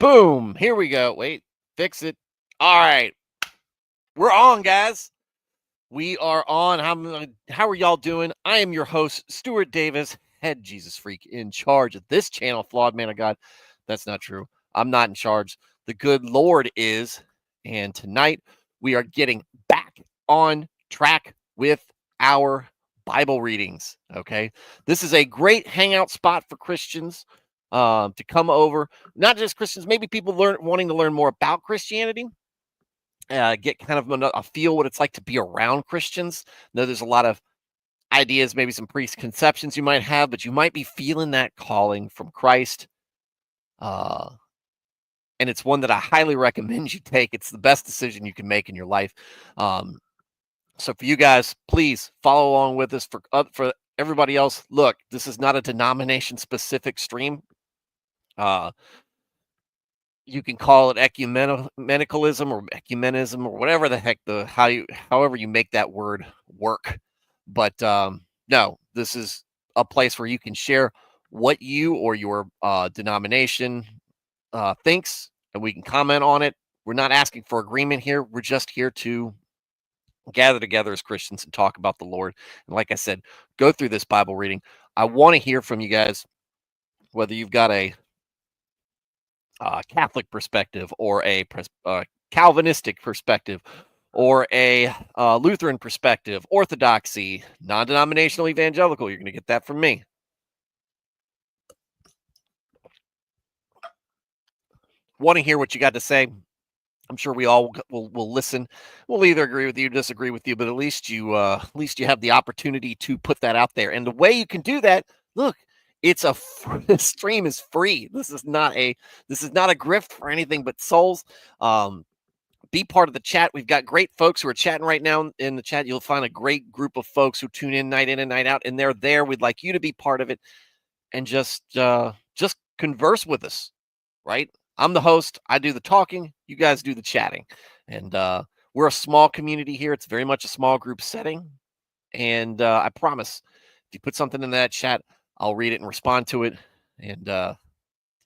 Boom. Here we go. Wait, fix it. All right. We're on, guys. We are on. How are y'all doing? I am your host, Stuart Davis, head Jesus freak in charge of this channel, Flawed Man of God. That's not true. I'm not in charge. The good Lord is. And tonight we are getting back on track with our Bible readings. Okay. This is a great hangout spot for Christians to come over. Not just Christians, maybe people wanting to learn more about Christianity. Get kind of a feel what it's like to be around Christians. Know there's a lot of ideas, maybe some preconceptions you might have, but you might be feeling that calling from Christ. And it's one that I highly recommend you take. It's the best decision you can make in your life. So for you guys, please follow along with us. For everybody else, look, this is not a denomination specific stream. You can call it ecumenicalism or ecumenism or whatever the heck however you make that word work. But no, this is a place where you can share what you or your denomination thinks, and we can comment on it. We're not asking for agreement here. We're just here to gather together as Christians and talk about the Lord. And like I said, go through this Bible reading. I want to hear from you guys, whether you've got a Catholic perspective or a Calvinistic perspective or a Lutheran perspective, Orthodoxy, non-denominational evangelical. You're going to get that from me. Want to hear what you got to say. I'm sure we all will listen. We'll either agree with you, disagree with you, but at least you have the opportunity to put that out there. And the way you can do that, look, it's this stream is free. This is not a grift for anything but souls. Be part of the chat. We've got great folks who are chatting right now in the chat. You'll find a great group of folks who tune in and night out, and they're there. We'd like you to be part of it and just converse with us, right? I'm the host. I do the talking. You guys do the chatting. And we're a small community here. It's very much a small group setting. And I promise, if you put something in that chat, I'll read it and respond to it. And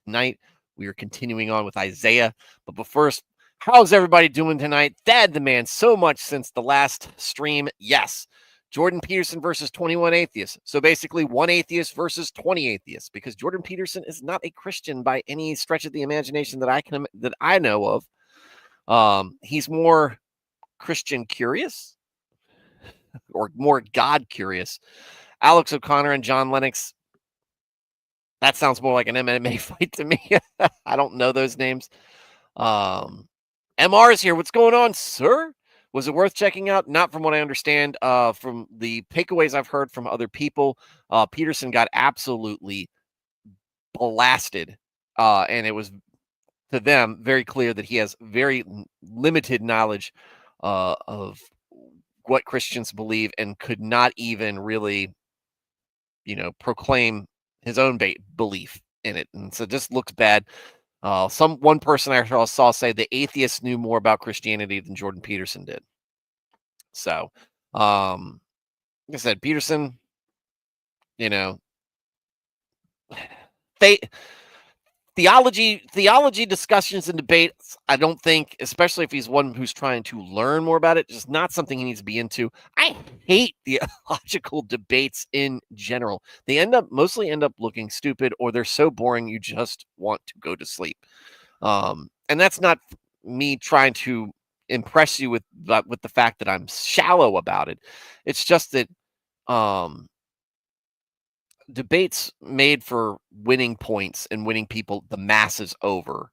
tonight, we are continuing on with Isaiah. But first, how's everybody doing tonight? Thad demands so much since the last stream. Yes. Jordan Peterson versus 21 atheists. So basically, one atheist versus 20 atheists, because Jordan Peterson is not a Christian by any stretch of the imagination that I know of. He's more Christian curious or more God curious. Alex O'Connor and John Lennox. That sounds more like an MMA fight to me. I don't know those names. MR is here. What's going on, sir? Was it worth checking out? Not from what I understand. From the takeaways I've heard from other people, Peterson got absolutely blasted. And it was, to them, very clear that he has very limited knowledge of what Christians believe and could not even really, proclaim his own belief in it. And so it just looks bad. One person I saw say the atheists knew more about Christianity than Jordan Peterson did. So, like I said, Peterson, theology discussions and debates, I don't think, especially if he's one who's trying to learn more about it, just not something he needs to be into. I hate theological debates in general. They mostly end up looking stupid, or they're so boring you just want to go to sleep. And that's not me trying to impress you with the fact that I'm shallow about it. It's just that debates made for winning points and winning people, the masses over,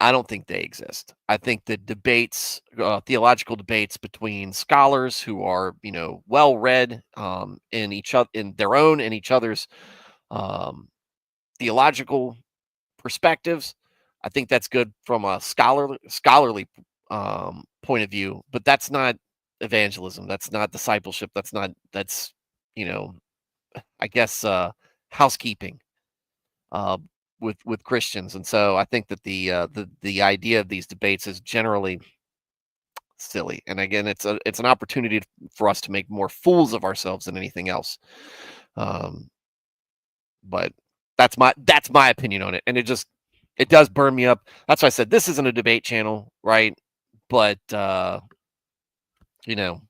I don't think they exist. I think that debates, theological debates between scholars who are, well read in their own and each other's theological perspectives, I think that's good from a scholarly point of view. But that's not evangelism. That's not discipleship. That's I guess housekeeping with Christians. And so I think that the idea of these debates is generally silly. And again, it's an opportunity for us to make more fools of ourselves than anything else. But that's my opinion on it. And it just It does burn me up. That's why I said this isn't a debate channel, right? But you know,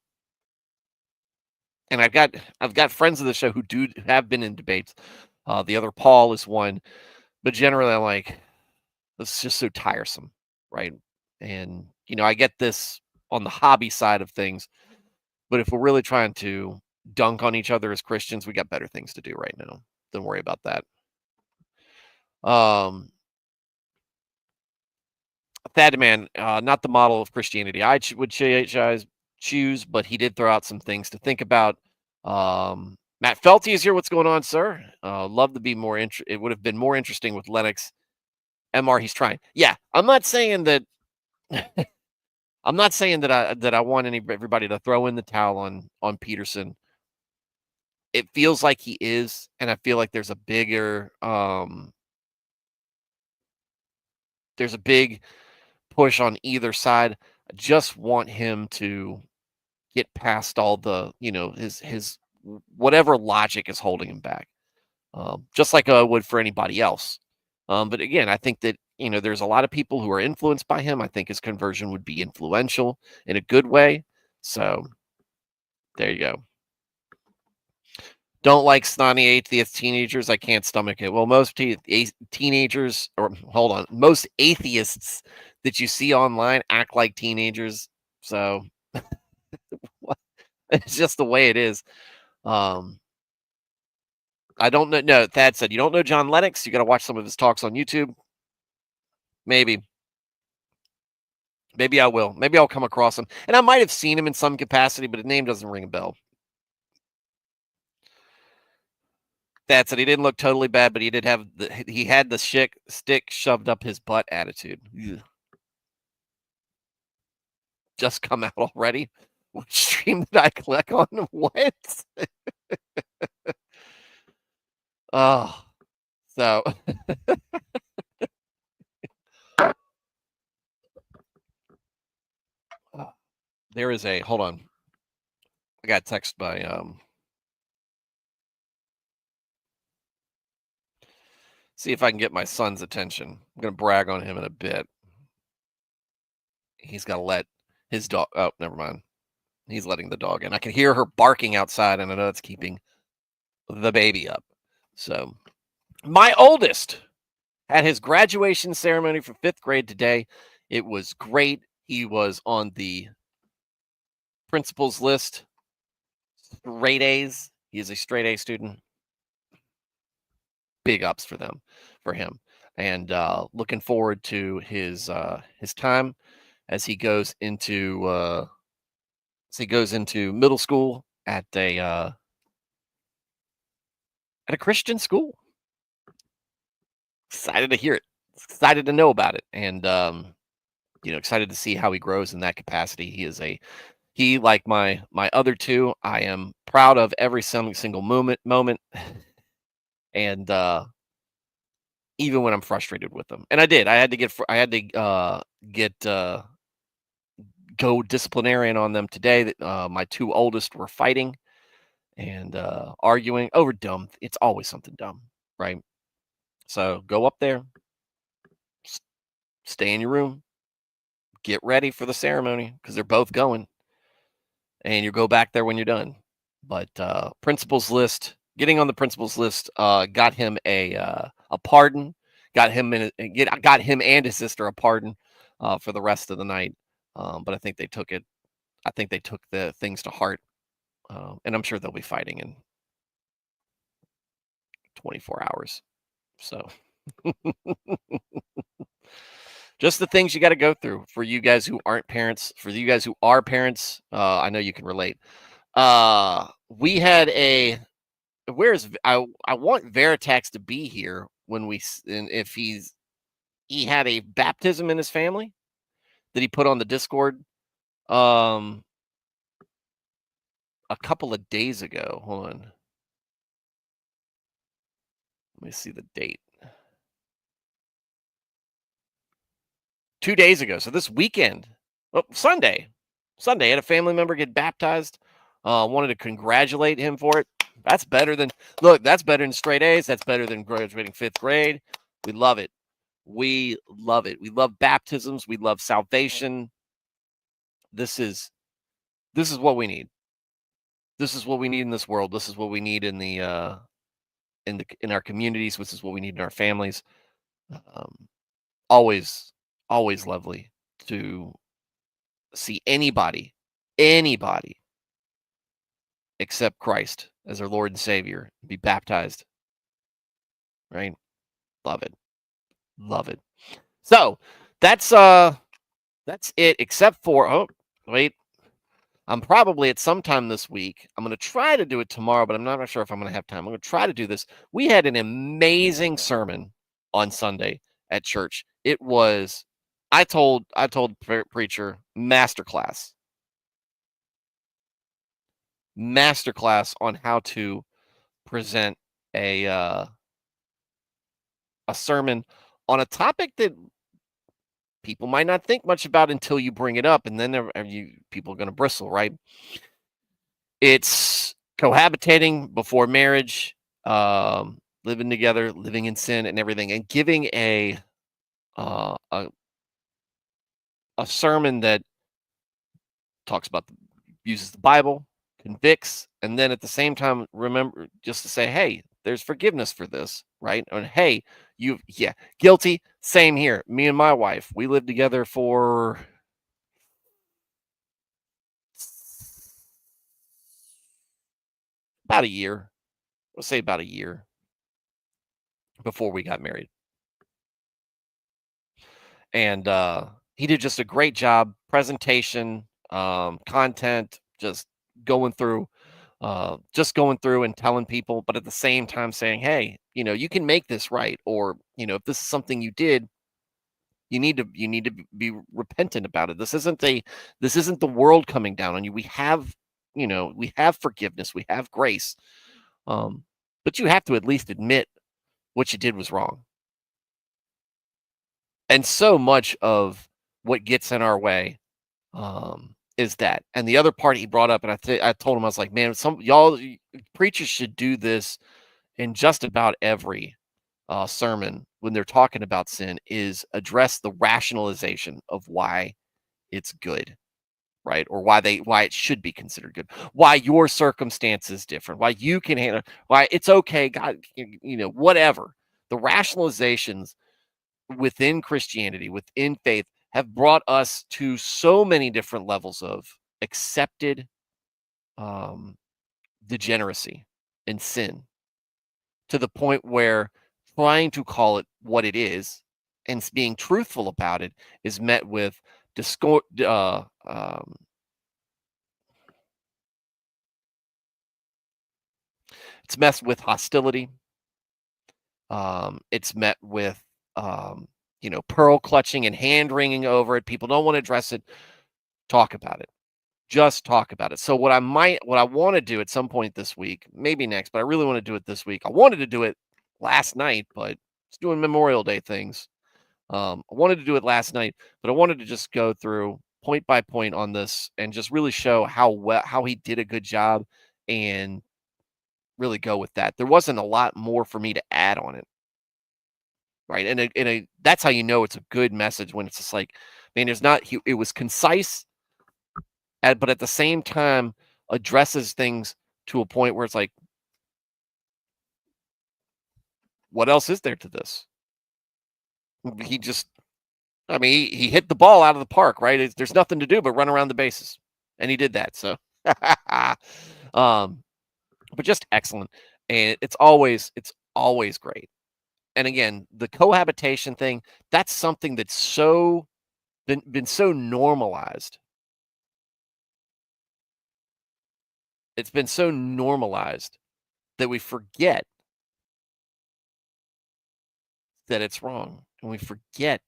and I've got friends of the show who have been in debates. The other Paul is one, but generally I'm like, this is just so tiresome, right? And I get this on the hobby side of things, but if we're really trying to dunk on each other as Christians, we got better things to do right now than worry about that. Thad man, not the model of Christianity I would choose, but he did throw out some things to think about. Matt Felty is here. What's going on, sir? Love to be more it would have been more interesting with Lennox. MR, he's trying. Yeah, I'm not saying that. I'm not saying that I want everybody to throw in the towel on Peterson. It feels like he is, and I feel like there's a big push on either side. I just want him to get past all the, his whatever logic is holding him back, just like I would for anybody else. But again, I think that, there's a lot of people who are influenced by him. I think his conversion would be influential in a good way. So there you go. Don't like snotty atheist teenagers. I can't stomach it. Well, most teenagers, or hold on, most atheists that you see online act like teenagers. So it's just the way it is. I don't know. No, Thad said, you don't know John Lennox? You got to watch some of his talks on YouTube. Maybe I will. Maybe I'll come across him. And I might have seen him in some capacity, but his name doesn't ring a bell. Thad said he didn't look totally bad, but he had the stick shoved up his butt attitude. Ugh. Just come out already? What stream did I click on? What? Oh, so there is hold on. I got text by see if I can get my son's attention. I'm gonna brag on him in a bit. He's got to let his dog. Oh, never mind. He's letting the dog in. I can hear her barking outside, and I know it's keeping the baby up. So, my oldest had his graduation ceremony for 5th grade today. It was great. He was on the principal's list. Straight A's. He is a straight A student. Big ups for him, and looking forward to his time as he goes into middle school at a Christian school. Excited to hear it. Excited to know about it, and excited to see how he grows in that capacity. He like my other two. I am proud of every single moment, and even when I'm frustrated with them, and I had to get go disciplinarian on them today. That my two oldest were fighting and arguing over dumb. It's always something dumb, right? So go up there, stay in your room, get ready for the ceremony because they're both going, and you go back there when you're done. But principal's list, getting on the principal's list, got him a pardon. Got him and his sister a pardon for the rest of the night. But I think they took it. I think they took the things to heart, and I'm sure they'll be fighting in 24 hours. So just the things you got to go through for you guys who aren't parents. For you guys who are parents, I know you can relate. We had I want Veritax to be here when if he had a baptism in his family that he put on the Discord a couple of days ago. Hold on. Let me see the date. 2 days ago. So this weekend, Sunday, had a family member get baptized. Wanted to congratulate him for it. That's better than straight A's. That's better than graduating 5th grade. We love it. We love it. We love baptisms. We love salvation. This is this is what we need. This is what we need in this world. This is what we need in our communities. This is what we need in our families. Um, always, always lovely to see anybody accept Christ as their Lord and Savior, be baptized. Right? Love it. Love it. So that's it, except for wait. I'm probably at some time this week. I'm going to try to do it tomorrow, but I'm not sure if I'm going to have time. I'm going to try to do this. We had an amazing sermon on Sunday at church. It was, I told preacher masterclass on how to present a sermon on a topic that people might not think much about until you bring it up, and then people are going to bristle, right? It's cohabitating before marriage, living together, living in sin, and everything, and giving uh, a a sermon that talks about uses the Bible, convicts, and then at the same time remember just to say, hey, there's forgiveness for this, right? And hey, guilty. Same here. Me and my wife, we lived together for about a year. We'll say about a year before we got married. And he did just a great job, presentation, content, just going through and telling people, but at the same time saying, hey, you can make this right, or if this is something you did, you need to be repentant about it. This isn't the world coming down on you. We have forgiveness, we have grace, um, but you have to at least admit what you did was wrong. And so much of what gets in our way is that. And the other part he brought up, and I told him, I was like, man, preachers should do this in just about every sermon when they're talking about sin, is address the rationalization of why it's good, right? Or why it should be considered good, why your circumstance is different, why you can handle, why it's okay, God, whatever. The rationalizations within Christianity, within faith, have brought us to so many different levels of accepted um, degeneracy and sin, to the point where trying to call it what it is and being truthful about it is met with discord. It's met with hostility. It's met with pearl clutching and hand wringing over it. People don't want to address it. Talk about it. Just talk about it. So what I want to do at some point this week, maybe next, but I really want to do it this week. I wanted to do it last night, but it's doing Memorial Day things. I wanted to do it last night, but I wanted to just go through point by point on this and just really show how he did a good job, and really go with that. There wasn't a lot more for me to add on it, right? And that's how you know it's a good message, when it's just like, man, it was concise, but at the same time addresses things to a point where it's like, what else is there to this? He just, I mean, he hit the ball out of the park, right? There's nothing to do but run around the bases, and he did that. So, um, but just excellent, and it's always great. And again, the cohabitation thing, that's something that's been so normalized. It's been so normalized that we forget that it's wrong, and we forget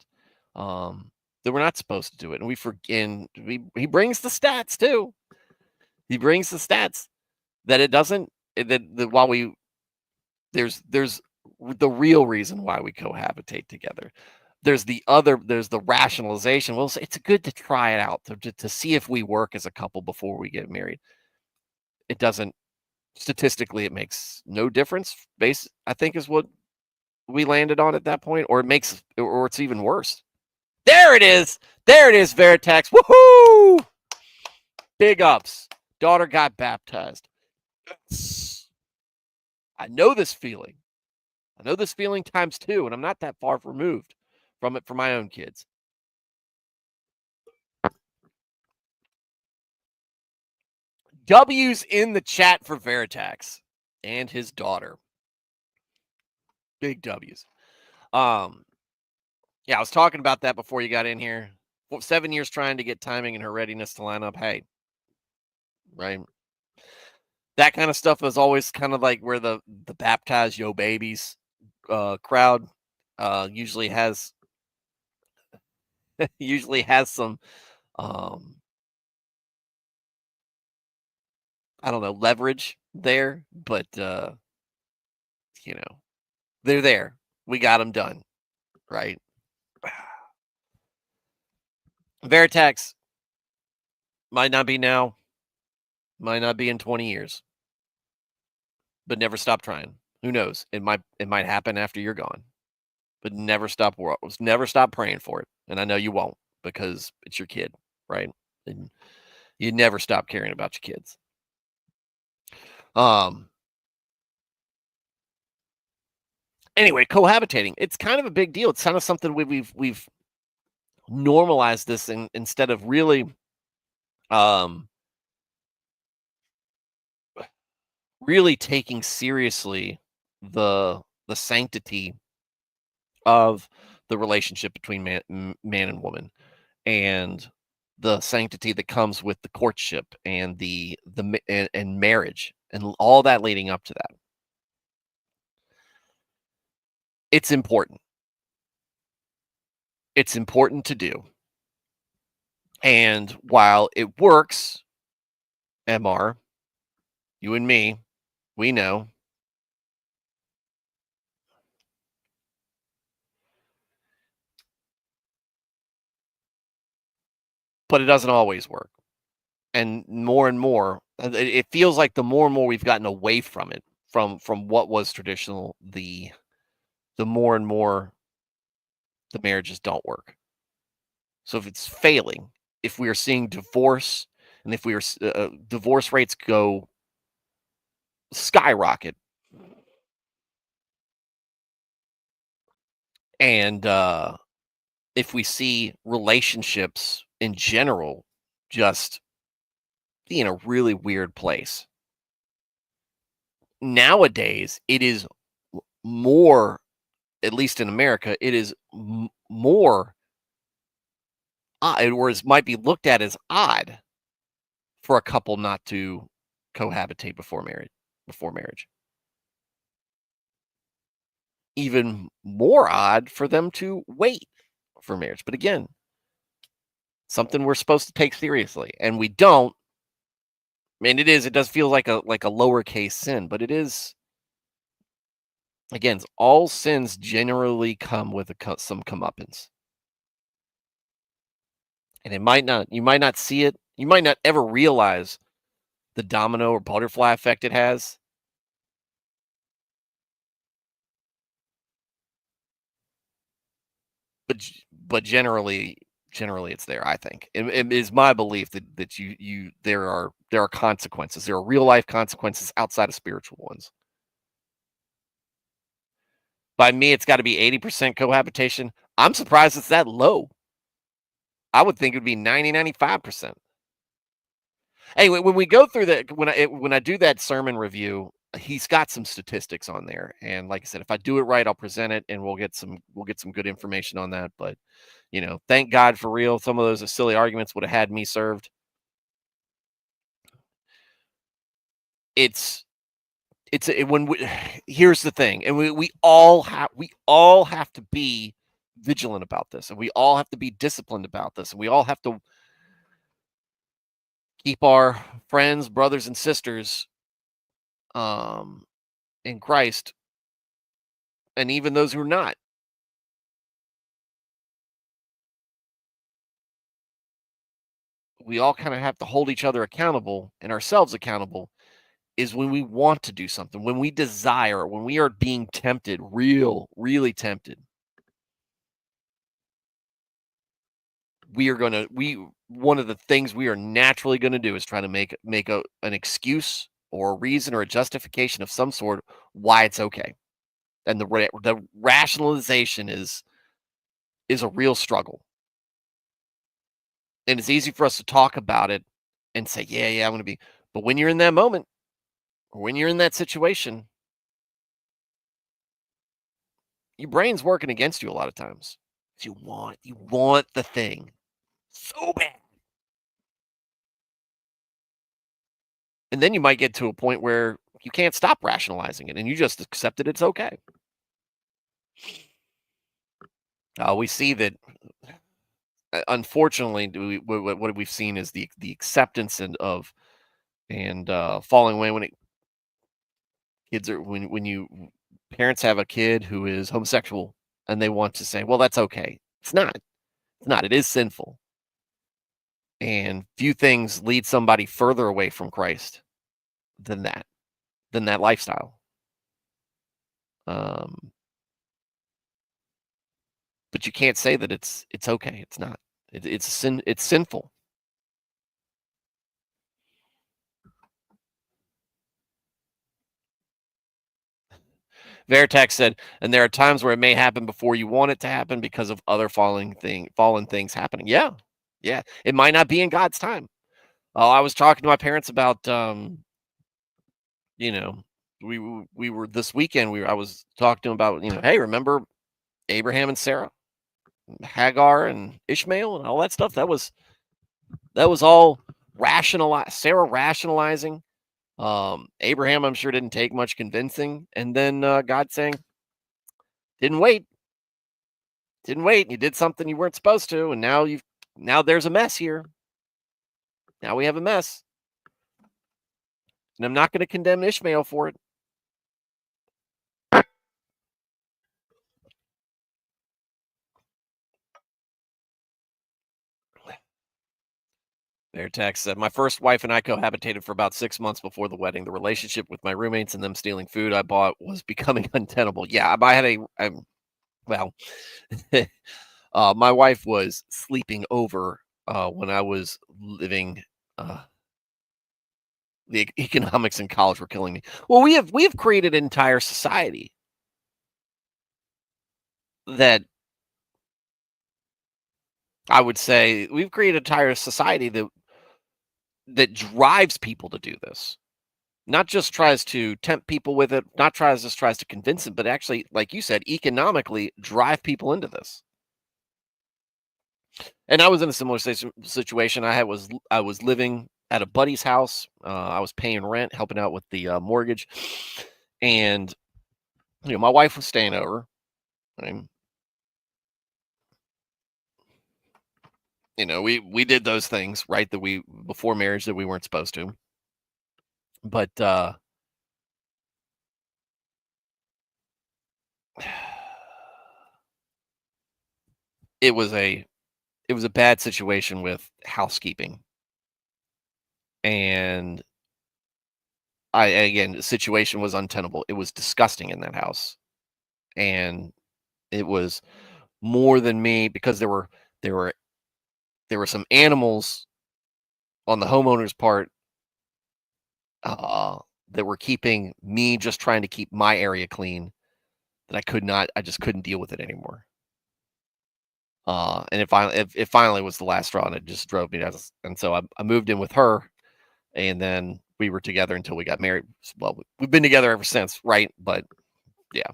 that we're not supposed to do it, and we forget. And he brings the stats too. He brings the stats that it doesn't that while we there's the real reason why we cohabitate together. There's the rationalization. Well, it's good to try it out to see if we work as a couple before we get married. It doesn't, statistically, it makes no difference. I think is what we landed on at that point, or or it's even worse. There it is. There it is, Veritex. Woohoo! Big ups. Daughter got baptized. I know this feeling. I know this feeling times two, and I'm not that far removed from it for my own kids. W's in the chat for Veritex and his daughter. Big W's. Yeah, I was talking about that before you got in here. 7 years trying to get timing and her readiness to line up. Hey, right? That kind of stuff is always kind of like where the baptized yo babies crowd usually has usually has some um I don't know, leverage there, but you know, they're there. We got them done, right? Veritex might not be now, might not be in 20 years, but never stop trying. Who knows? It might happen after you're gone. But never stop praying for it. And I know you won't because it's your kid, right? And you never stop caring about your kids. Um anyway, cohabitating. It's kind of a big deal. It's kind of something we've normalized this instead of um really taking seriously the sanctity of the relationship between man and woman, and the sanctity that comes with the courtship and and marriage and all that leading up to that. It's important. It's important to do. And while it works, MR, you and me, we know, but it doesn't always work. And more, it feels like the more and more we've gotten away from it, from what was traditional, the more and more the marriages don't work. So if it's failing, if we are seeing divorce, and if we are divorce rates go skyrocket, and if we see relationships in general just be in a really weird place, nowadays it is more, at least in America, it is more odd, or it might be looked at as odd for a couple not to cohabitate before marriage. Even more odd for them to wait for marriage. But again, something we're supposed to take seriously, and we don't. I mean, it does feel like a lowercase sin, but it is, again, all sins generally come with some comeuppance. And you might not see it. You might not ever realize the domino or butterfly effect it has. But generally it's there. I think it is my belief that there are consequences. There are real life consequences outside of spiritual ones. By me, it's got to be 80% cohabitation. I'm surprised it's that low. I would think it would be 95%. Anyway, when we go through that, when I do that sermon review, he's got some statistics on there, and like I said, if I do it right, I'll present it, and we'll get some good information on that. But thank God for real. Some of those silly arguments would have had me served. It's when here's the thing, and we all have to be vigilant about this, and we all have to be disciplined about this, and we all have to keep our friends, brothers, and sisters um, in Christ, and even those who are not. We all kind of have to hold each other accountable and ourselves accountable is when we want to do something, when we desire, when we are being tempted, really tempted. We one of the things we are naturally going to do is try to make an excuse or a reason or a justification of some sort why it's okay. And the rationalization is a real struggle. And it's easy for us to talk about it and say, yeah, yeah, I'm going to be. But when you're in that moment, or when you're in that situation, your brain's working against you a lot of times. You want the thing so bad. And then you might get to a point where you can't stop rationalizing it and you just accept that it's okay. We see that, unfortunately, what we've seen is the acceptance and falling away when kids are when you parents have a kid who is homosexual and they want to say, well, that's okay. It's not. It's not. It is sinful. And few things lead somebody further away from Christ than that lifestyle. Um, but you can't say that it's okay. It's not. It's sin. It's sinful. Veritex said, and there are times where it may happen before you want it to happen because of other fallen things happening. Yeah, yeah. It might not be in God's time. Oh, I was talking to my parents about, you know, we were this weekend. I was talking to them about, hey, remember Abraham and Sarah, Hagar and Ishmael, and all that stuff. That was all rationalized. Sarah rationalizing. Abraham, I'm sure, didn't take much convincing, and then God saying, "Didn't wait, didn't wait. You did something you weren't supposed to, and now there's a mess here. Now we have a mess, and I'm not going to condemn Ishmael for it." Their text said, "My first wife and I cohabitated for about 6 months before the wedding. The relationship with my roommates and them stealing food I bought was becoming untenable." Yeah, I had well, my wife was sleeping over when I was living. The economics in college were killing me. Well, we have created an entire society that I would say we've created an entire society that drives people to do this. Not just tries to tempt people with it, not tries to convince them, but actually, like you said, economically drive people into this. And I was in a similar situation. I was living at a buddy's house. I was paying rent, helping out with the mortgage, and my wife was staying over. And, we did those things right that we before marriage that we weren't supposed to. But it was a bad situation with housekeeping, and again, the situation was untenable. It was disgusting in that house, and it was more than me because there were there were some animals on the homeowner's part uh, that were keeping me just trying to keep my area clean that I just couldn't deal with it anymore. And it finally was the last straw, and it just drove me nuts. And so I moved in with her, and then we were together until we got married. Well, we've been together ever since, right? But yeah,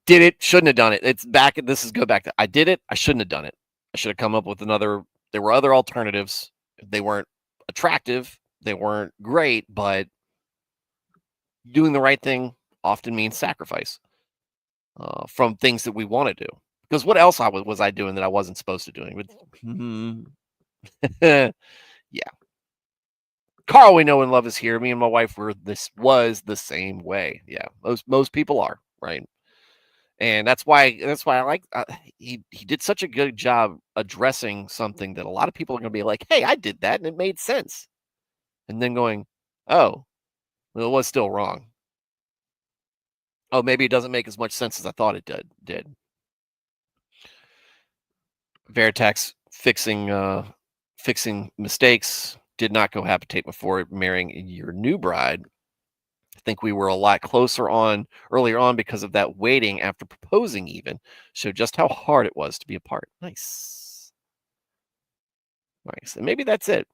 did it, shouldn't have done it. It's back. This is go back to I did it. I shouldn't have done it. I should have come up with another. There were other alternatives. They weren't attractive. They weren't great, but doing the right thing often means sacrifice from things that we want to do. Because what else was I doing that I wasn't supposed to doing? Yeah, Carl, we know and love is here. Me and my wife was the same way. Yeah, most people are, right? And that's why I like he did such a good job addressing something that a lot of people are going to be like, "Hey, I did that and it made sense," and then going, Oh, well, it was still wrong. Oh, maybe it doesn't make as much sense as I thought it did. Veritex fixing mistakes. Did not cohabitate before marrying your new bride. I think we were a lot closer on earlier on because of that waiting after proposing even. Showed just how hard it was to be apart. Nice. Nice. And maybe that's it.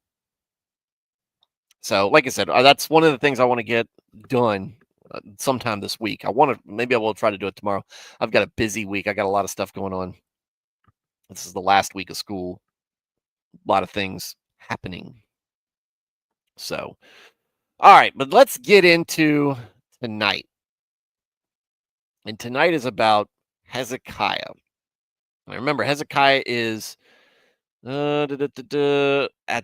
So, like I said, that's one of the things I want to get done sometime this week. Maybe I will try to do it tomorrow. I've got a busy week. I got a lot of stuff going on. This is the last week of school. A lot of things happening. So, all right, but let's get into tonight. And tonight is about Hezekiah. I remember Hezekiah is at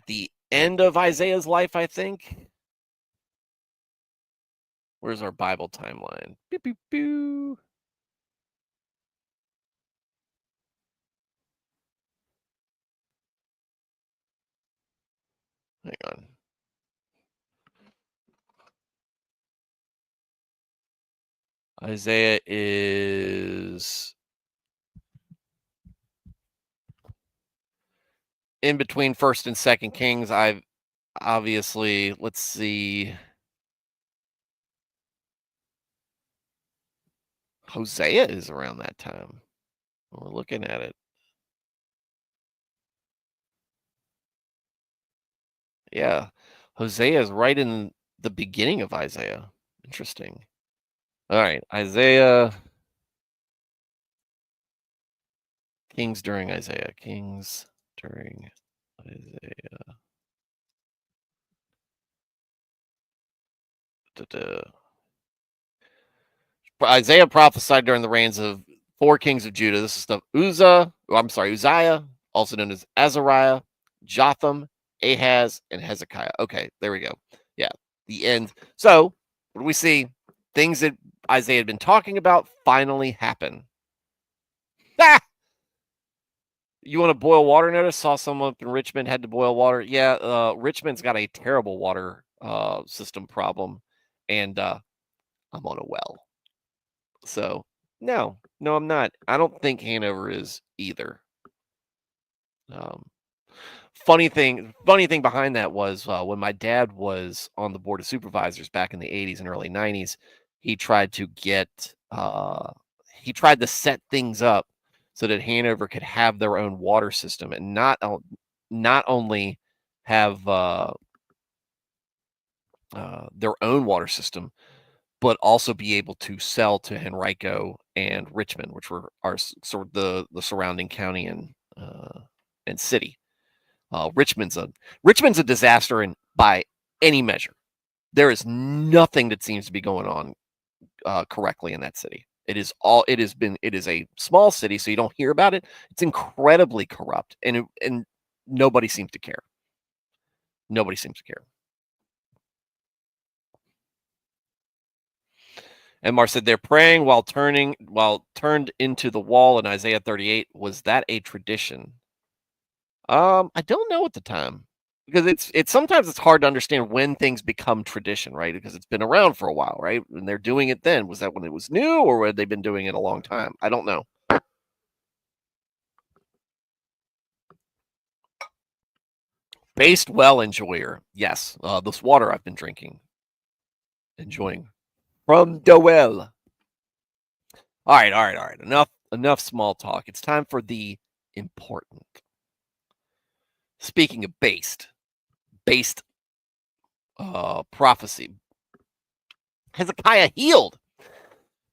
the end of Isaiah's life, I think. Where's our Bible timeline? Pew, pew, pew. Hang on. Isaiah is in between First and Second Kings. I've obviously, let's see. Hosea is around that time. We're looking at it. Yeah. Hosea is right in the beginning of Isaiah. Interesting. All right. Isaiah. Kings during Isaiah. Kings during Isaiah. Da-da. Isaiah prophesied during the reigns of 4 kings of Judah. This is the Uzziah, also known as Azariah, Jotham, Ahaz, and Hezekiah. Okay, there we go. Yeah, the end. So, what do we see? Things that Isaiah had been talking about finally happen. Ah! You want to boil water? Notice saw someone up in Richmond had to boil water. Yeah, Richmond's got a terrible water system problem, and I'm on a well. So no, I'm not. I don't think Hanover is either. Um, funny thing behind that was when my dad was on the board of supervisors back in the 80s and early 90s, he tried to set things up so that Hanover could have their own water system and not only have their own water system, but also be able to sell to Henrico and Richmond, which were sort of the surrounding county and city. Richmond's a disaster by any measure. There is nothing that seems to be going on correctly in that city. It is a small city, so you don't hear about it. It's incredibly corrupt, and nobody seems to care. Nobody seems to care. And Mar said they're praying while turned into the wall in Isaiah 38. Was that a tradition? I don't know at the time because it's sometimes it's hard to understand when things become tradition, right? Because it's been around for a while, right? And they're doing it then. Was that when it was new, or had they been doing it a long time? I don't know. Based well enjoyer, yes. This water I've been drinking, enjoying from the well. All right. Enough small talk. It's time for the important. Speaking of based prophecy, Hezekiah healed.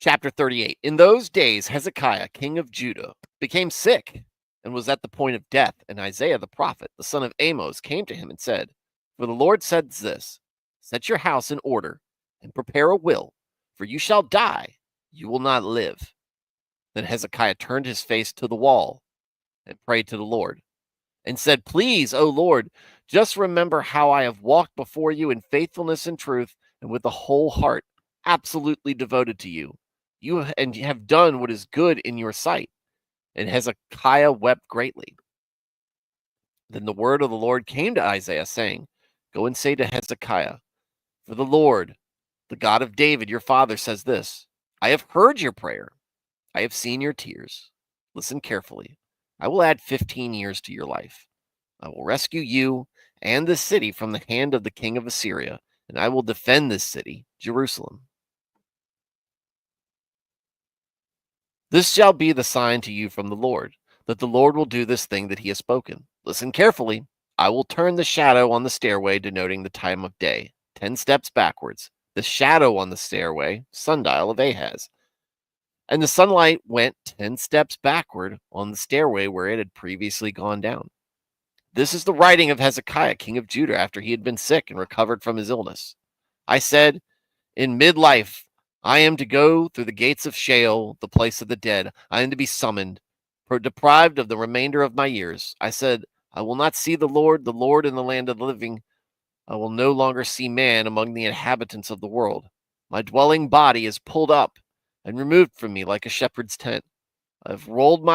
Chapter 38. In those days, Hezekiah, king of Judah, became sick and was at the point of death. And Isaiah the prophet, the son of Amos, came to him and said, For the Lord says this, set your house in order and prepare a will, for you shall die, you will not live. Then Hezekiah turned his face to the wall and prayed to the Lord and said, Please, O Lord, just remember how I have walked before you in faithfulness and truth and with a whole heart, absolutely devoted to you. You have done what is good in your sight. And Hezekiah wept greatly. Then the word of the Lord came to Isaiah, saying, Go and say to Hezekiah, For the Lord, the God of David, your father, says this: I have heard your prayer. I have seen your tears. Listen carefully. I will add 15 years to your life. I will rescue you and this city from the hand of the king of Assyria, and I will defend this city, Jerusalem. This shall be the sign to you from the Lord, that the Lord will do this thing that he has spoken. Listen carefully. I will turn the shadow on the stairway, denoting the time of day, 10 steps backwards. The shadow on the stairway, sundial of Ahaz. And the sunlight went 10 steps backward on the stairway where it had previously gone down. This is the writing of Hezekiah, king of Judah, after he had been sick and recovered from his illness. I said, in midlife, I am to go through the gates of Sheol, the place of the dead. I am to be summoned, for deprived of the remainder of my years. I said, I will not see the Lord in the land of the living. I will no longer see man among the inhabitants of the world. My dwelling body is pulled up and removed from me like a shepherd's tent. I've rolled up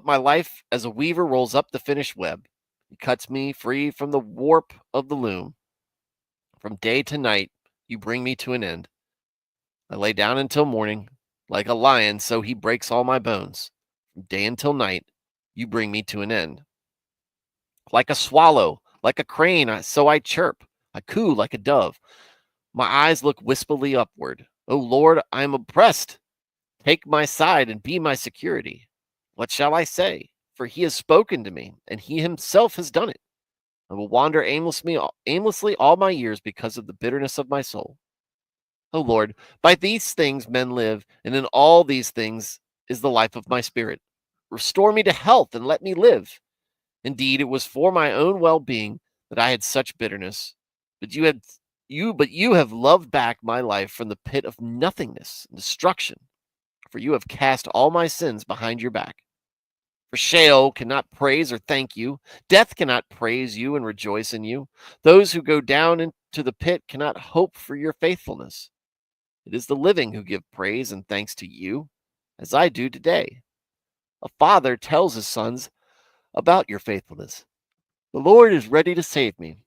my life as a weaver rolls up the finished web. He cuts me free from the warp of the loom. From day to night, you bring me to an end. I lay down until morning. Like a lion, so he breaks all my bones. From day until night, you bring me to an end. Like a swallow, like a crane, so I chirp. I coo like a dove. My eyes look wistfully upward. O Lord, I am oppressed. Take my side and be my security. What shall I say? For he has spoken to me, and he himself has done it. I will wander aimlessly all my years because of the bitterness of my soul. O Lord, by these things men live, and in all these things is the life of my spirit. Restore me to health and let me live. Indeed, it was for my own well-being that I had such bitterness. But you have loved back my life from the pit of nothingness and destruction, for you have cast all my sins behind your back. For Sheol cannot praise or thank you. Death cannot praise you and rejoice in you. Those who go down into the pit cannot hope for your faithfulness. It is the living who give praise and thanks to you, as I do today. A father tells his sons about your faithfulness. The Lord is ready to save me.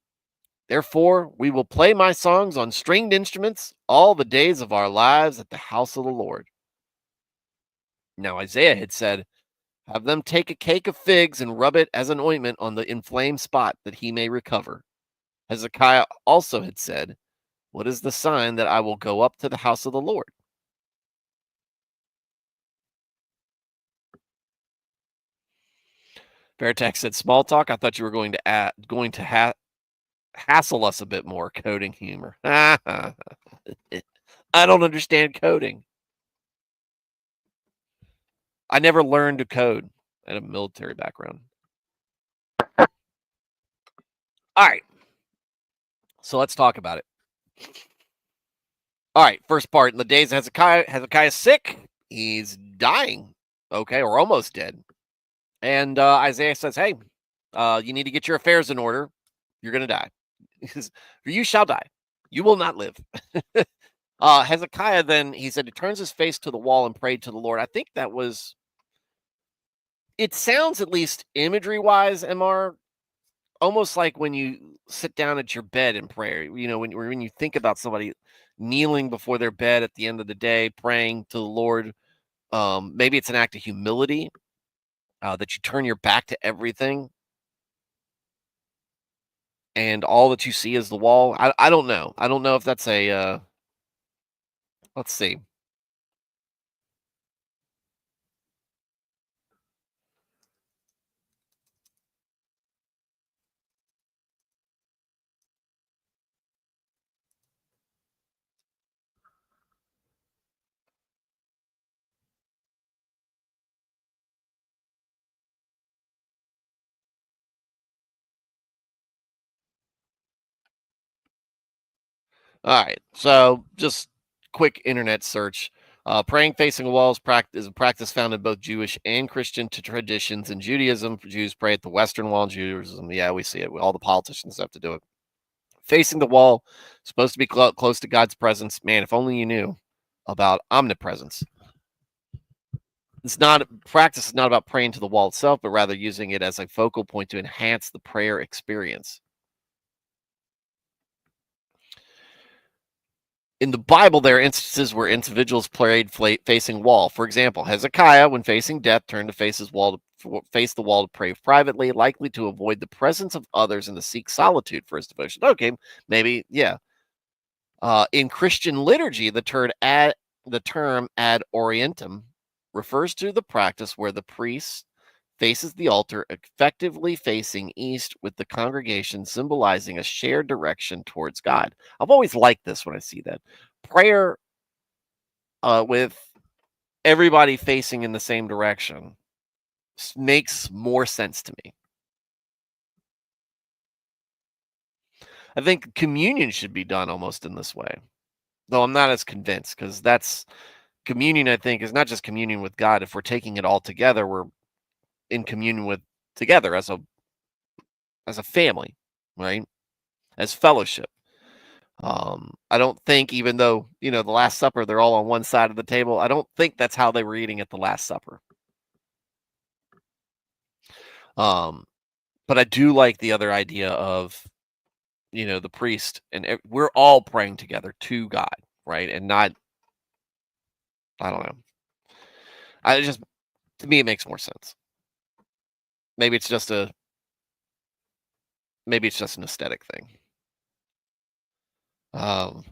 Therefore, we will play my songs on stringed instruments all the days of our lives at the house of the Lord. Now Isaiah had said, have them take a cake of figs and rub it as an ointment on the inflamed spot that he may recover. Hezekiah also had said, what is the sign that I will go up to the house of the Lord? Veritex said, small talk. I thought you were going to hassle us a bit more. Coding humor. I don't understand coding. I never learned to code. I had a military background. All right. So let's talk about it. All right. First part. In the days of Hezekiah's sick. He's dying. Okay. Or almost dead. And Isaiah says, hey, you need to get your affairs in order. You're going to die. For you shall die. You will not live. Hezekiah then, he said, he turns his face to the wall and prayed to the Lord. I think that was, it sounds at least imagery-wise, MR, almost like when you sit down at your bed in prayer. You know, when you think about somebody kneeling before their bed at the end of the day, praying to the Lord, maybe it's an act of humility, that you turn your back to everything and all that you see is the wall. I don't know. I don't know if that's a, let's see. All right. So just quick internet search. Praying facing a wall is a practice found in both Jewish and Christian traditions. In Judaism, Jews pray at the Western Wall. In Judaism, yeah, we see it. All the politicians have to do it. Facing the wall, supposed to be close to God's presence. Man, if only you knew about omnipresence. It's not practice is not about praying to the wall itself, but rather using it as a focal point to enhance the prayer experience. In the Bible, there are instances where individuals prayed facing wall. For example, Hezekiah, when facing death, turned to face face the wall to pray privately, likely to avoid the presence of others and to seek solitude for his devotion. Okay, maybe, yeah. In Christian liturgy, the term ad orientem refers to the practice where the priest faces the altar, effectively facing east, with the congregation symbolizing a shared direction towards God. I've always liked this when I see that. Prayer with everybody facing in the same direction makes more sense to me. I think communion should be done almost in this way, though I'm not as convinced, because that's communion, I think, is not just communion with God. If we're taking it all together, we're in communion with together as a family, right? As fellowship. I don't think, even though, the Last Supper, they're all on one side of the table, I don't think that's how they were eating at the Last Supper. Um, but I do like the other idea of, the priest and we're all praying together to God, right? And not, I don't know. I just, to me, it makes more sense. Maybe it's just a, maybe it's just an aesthetic thing. Um,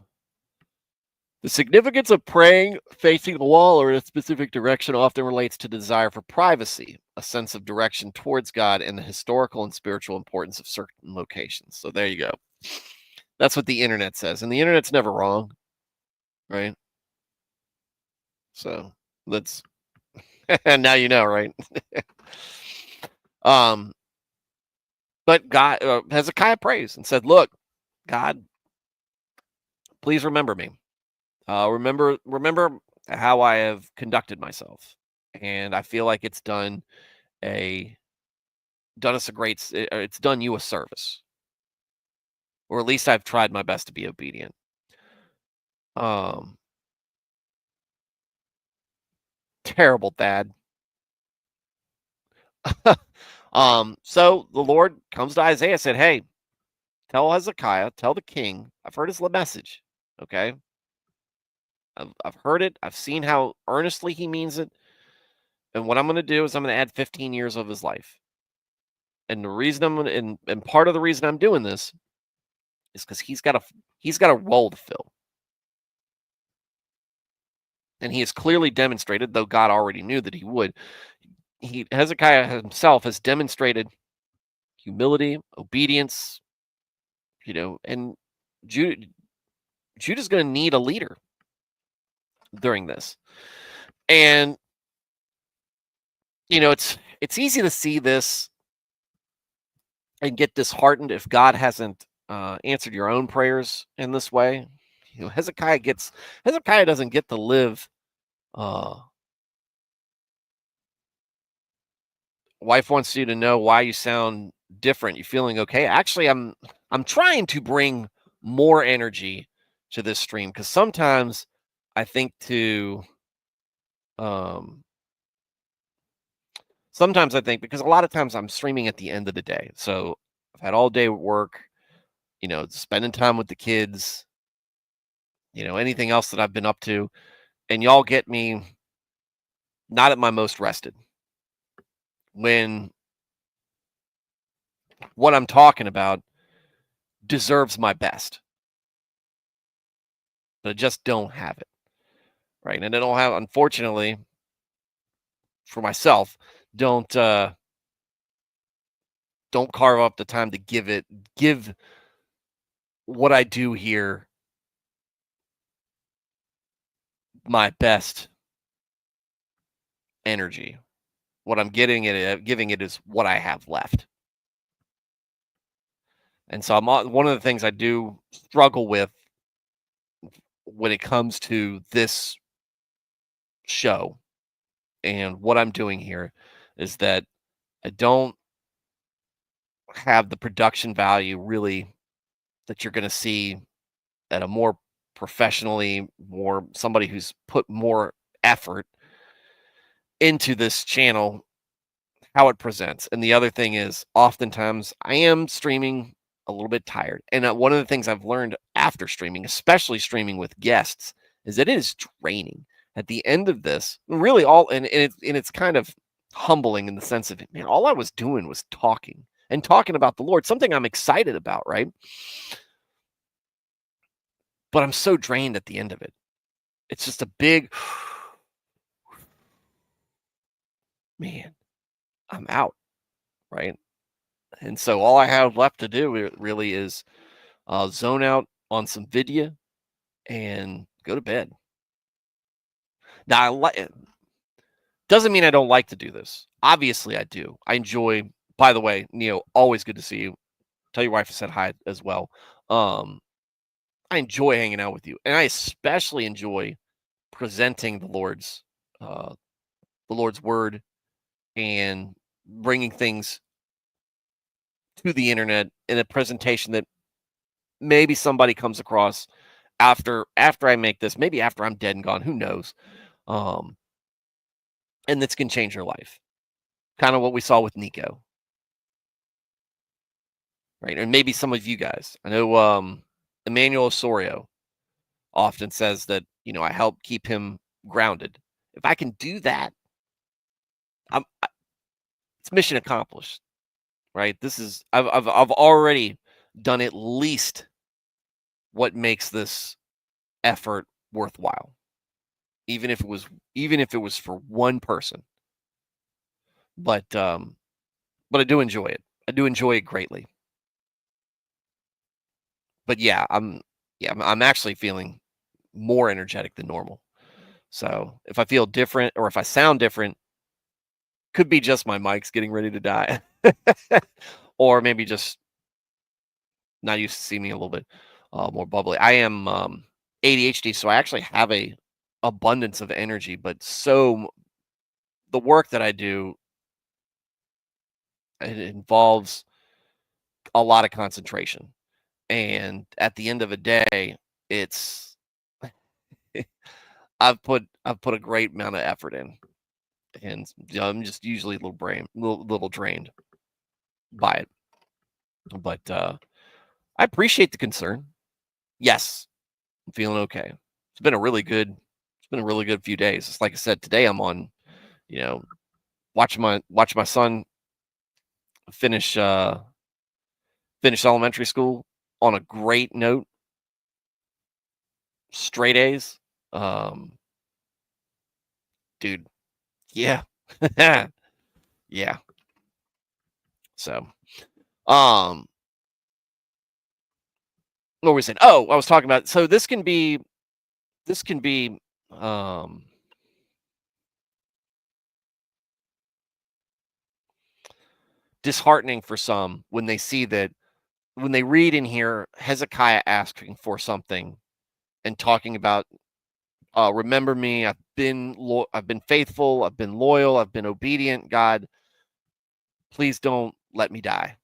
The significance of praying facing the wall or in a specific direction often relates to desire for privacy, a sense of direction towards God, and the historical and spiritual importance of certain locations. So there you go. That's what the internet says. And the internet's never wrong, right? So let's and now you know, right? um, but God Hezekiah prays and said, "Look, God, please remember me. Remember how I have conducted myself. And I feel like a done us a it's done you a service, or at least I've tried my best to be obedient." Um, Terrible dad. So the Lord comes to Isaiah, said, "Hey, tell Hezekiah, tell the king, I've heard his message. Okay, I've heard it. I've seen how earnestly he means it. And what I'm going to do is I'm going to add 15 years of his life. And the reason and part of the reason I'm doing this is because he's got a role to fill. And he has clearly demonstrated, though God already knew that he would, Hezekiah himself has demonstrated humility, obedience, and Judah's going to need a leader during this. And it's easy to see this and get disheartened if God hasn't answered your own prayers in this way. Hezekiah doesn't get to live. Wife wants you to know why you sound different. You feeling okay? Actually, I'm trying to bring more energy to this stream, because sometimes I think to um sometimes I think, because a lot of times I'm streaming at the end of the day. So I've had all day at work, spending time with the kids, anything else that I've been up to, and y'all get me not at my most rested when what I'm talking about deserves my best, but I just don't have it. Right. And I don't have, unfortunately, for myself, don't don't carve up the time to give what I do here my best energy. What I'm giving it is what I have left. And so one of the things I do struggle with when it comes to this show and what I'm doing here is that I don't have the production value really that you're going to see at a more professionally, more somebody who's put more effort into this channel, how it presents. And the other thing is, oftentimes I am streaming a little bit tired. And one of the things I've learned after streaming, especially streaming with guests, is that it is draining. At the end of this, really all and it's kind of humbling in the sense of, man, all I was doing was talking and talking about the Lord, something I'm excited about, right? But I'm so drained at the end of it. It's just a big, man, I'm out, right? And so all I have left to do really is zone out on some video and go to bed. Now, doesn't mean I don't like to do this. Obviously, I do. I enjoy. By the way, Neo, always good to see you. Tell your wife I said hi as well. Um, I enjoy hanging out with you, and I especially enjoy presenting uh, the Lord's word, and bringing things to the internet in a presentation that maybe somebody comes across after I make this, maybe after I'm dead and gone. Who knows? Um, and this can change your life. Kind of what we saw with Nico, right? And maybe some of you guys. I know Emmanuel Osorio often says that, I help keep him grounded. If I can do that, it's mission accomplished, right? This is I've already done at least what makes this effort worthwhile, even if it was for one person. But I do enjoy it. I do enjoy it greatly. But I'm actually feeling more energetic than normal. So if I feel different or if I sound different, could be just my mic's getting ready to die. Or maybe just not used to see me a little bit more bubbly. I am ADHD, so I actually have a abundance of energy, but the work that I do, it involves a lot of concentration. And at the end of a day, it's I've put a great amount of effort in, and I'm just usually a little drained by it. But I appreciate the concern. Yes, I'm feeling okay. It's been a really good few days. It's like I said, today I'm on, you know, watch my son finish finish elementary school on a great note, straight A's. Um, dude, yeah. Yeah. So, um, what were we saying? Oh, I was talking about, so this can be um disheartening for some when they see that, when they read in here Hezekiah asking for something and talking about, remember me, I've been faithful, I've been loyal, I've been obedient, God, please don't let me die.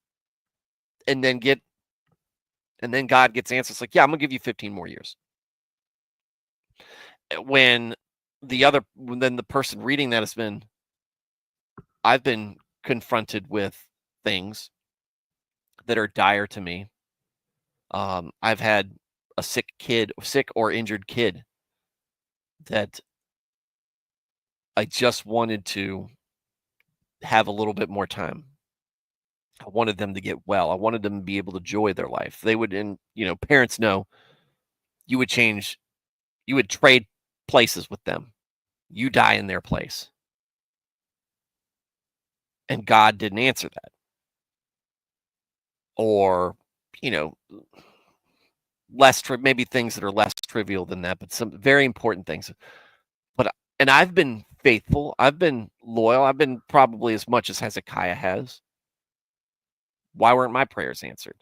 And then God gets answers like, yeah, I'm gonna give you 15 more years. When then the person reading that has been, I've been confronted with things that are dire to me. I've had a sick or injured kid that I just wanted to have a little bit more time. I wanted them to get well. I wanted them to be able to enjoy their life. They would, and parents know, you would change, you would trade places with them. You die in their place. And God didn't answer that. Or, you know, maybe things that are less trivial than that, but some very important things. And I've been faithful. I've been loyal. I've been probably as much as Hezekiah has. Why weren't my prayers answered?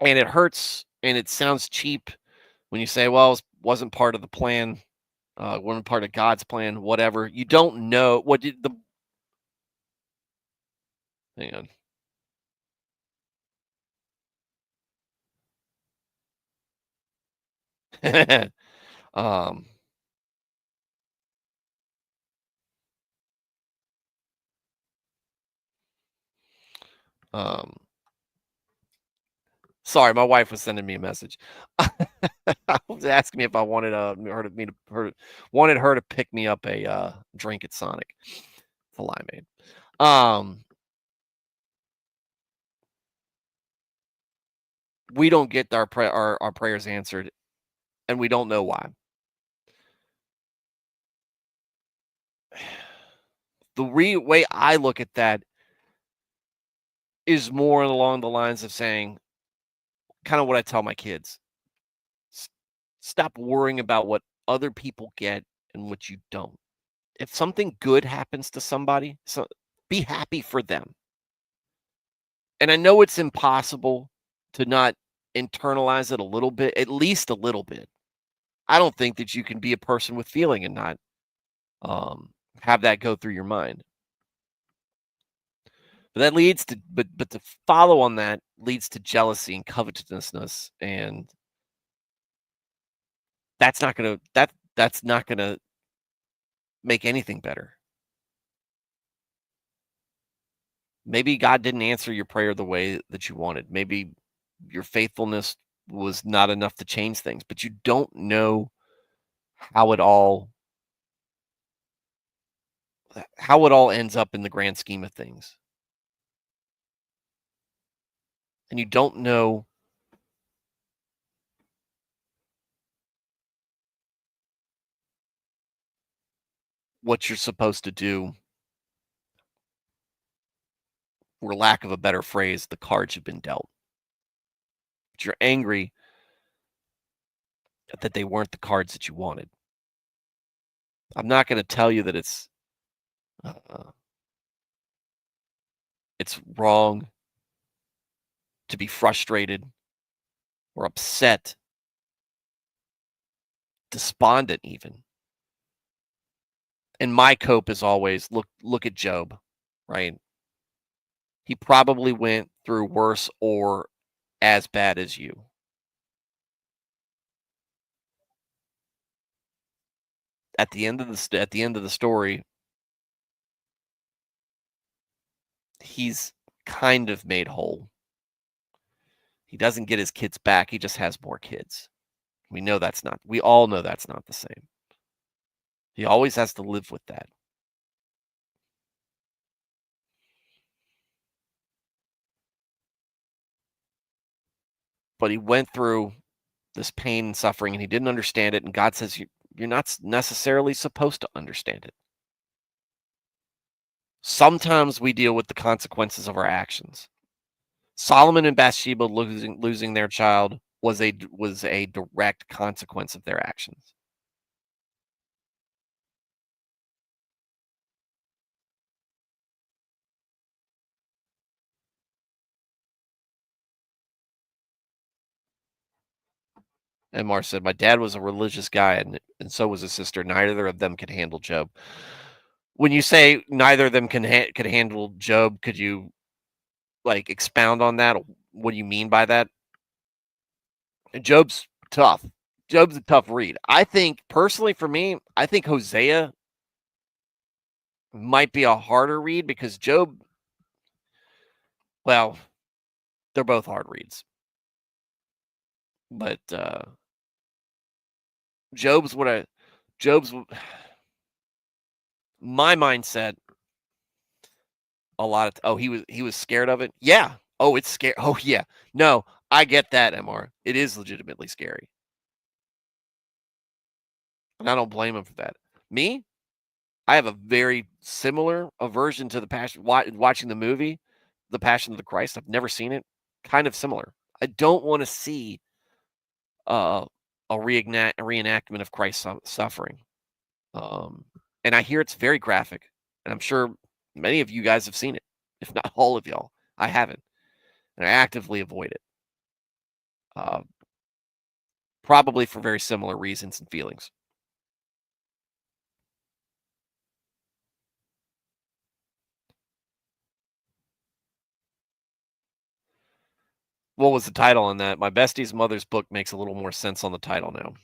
And it hurts, and it sounds cheap when you say, well, it wasn't part of the plan, wasn't part of God's plan, whatever. You don't know what did the hang on. um Um, Sorry, my wife was sending me a message. Was asking me if I wanted wanted her to pick me up a drink at Sonic. It's a limeade. Um, we don't get our prayers answered, and we don't know why. The way I look at that is more along the lines of saying, kind of what I tell my kids: stop worrying about what other people get and what you don't. If something good happens to somebody, so be happy for them. And I know it's impossible to not internalize it a little bit, at least a little bit. I don't think that you can be a person with feeling and not have that go through your mind. But that leads to but to follow on that leads to jealousy and covetousness, and that's not gonna make anything better. Maybe God didn't answer your prayer the way that you wanted. Maybe your faithfulness was not enough to change things, but you don't know how it all ends up in the grand scheme of things. And you don't know what you're supposed to do, for lack of a better phrase, the cards have been dealt. But you're angry that they weren't the cards that you wanted. I'm not going to tell you that uh, it's wrong to be frustrated or upset, despondent even. And my cope is always look at Job, right? He probably went through worse or as bad as you. At the end of the story, he's kind of made whole. He doesn't get his kids back. He just has more kids. We all know that's not the same. He always has to live with that. But he went through this pain and suffering and he didn't understand it. And God says, you're not necessarily supposed to understand it. Sometimes we deal with the consequences of our actions. Solomon and Bathsheba losing their child was a direct consequence of their actions. And Mar said, my dad was a religious guy, and so was his sister. Neither of them could handle Job. When you say neither of them could handle Job, could you like expound on that? What do you mean by that? Job's tough. Job's a tough read. I think personally for me, I think Hosea might be a harder read because Job, well, they're both hard reads. But Job's what I Job's my mindset a lot of oh he was scared of it. Yeah. Oh, it's scary. Oh yeah. No, I get that, MR. It is legitimately scary. And I don't blame him for that. Me, I have a very similar aversion to the passion watching the movie, The Passion of the Christ. I've never seen it. Kind of similar. I don't want to see uh, a reenactment of Christ's suffering. Um, and I hear it's very graphic, and I'm sure many of you guys have seen it, if not all of y'all. I haven't, and I actively avoid it, uh, probably for very similar reasons and feelings. What was the title on that? My bestie's mother's book makes a little more sense on the title now.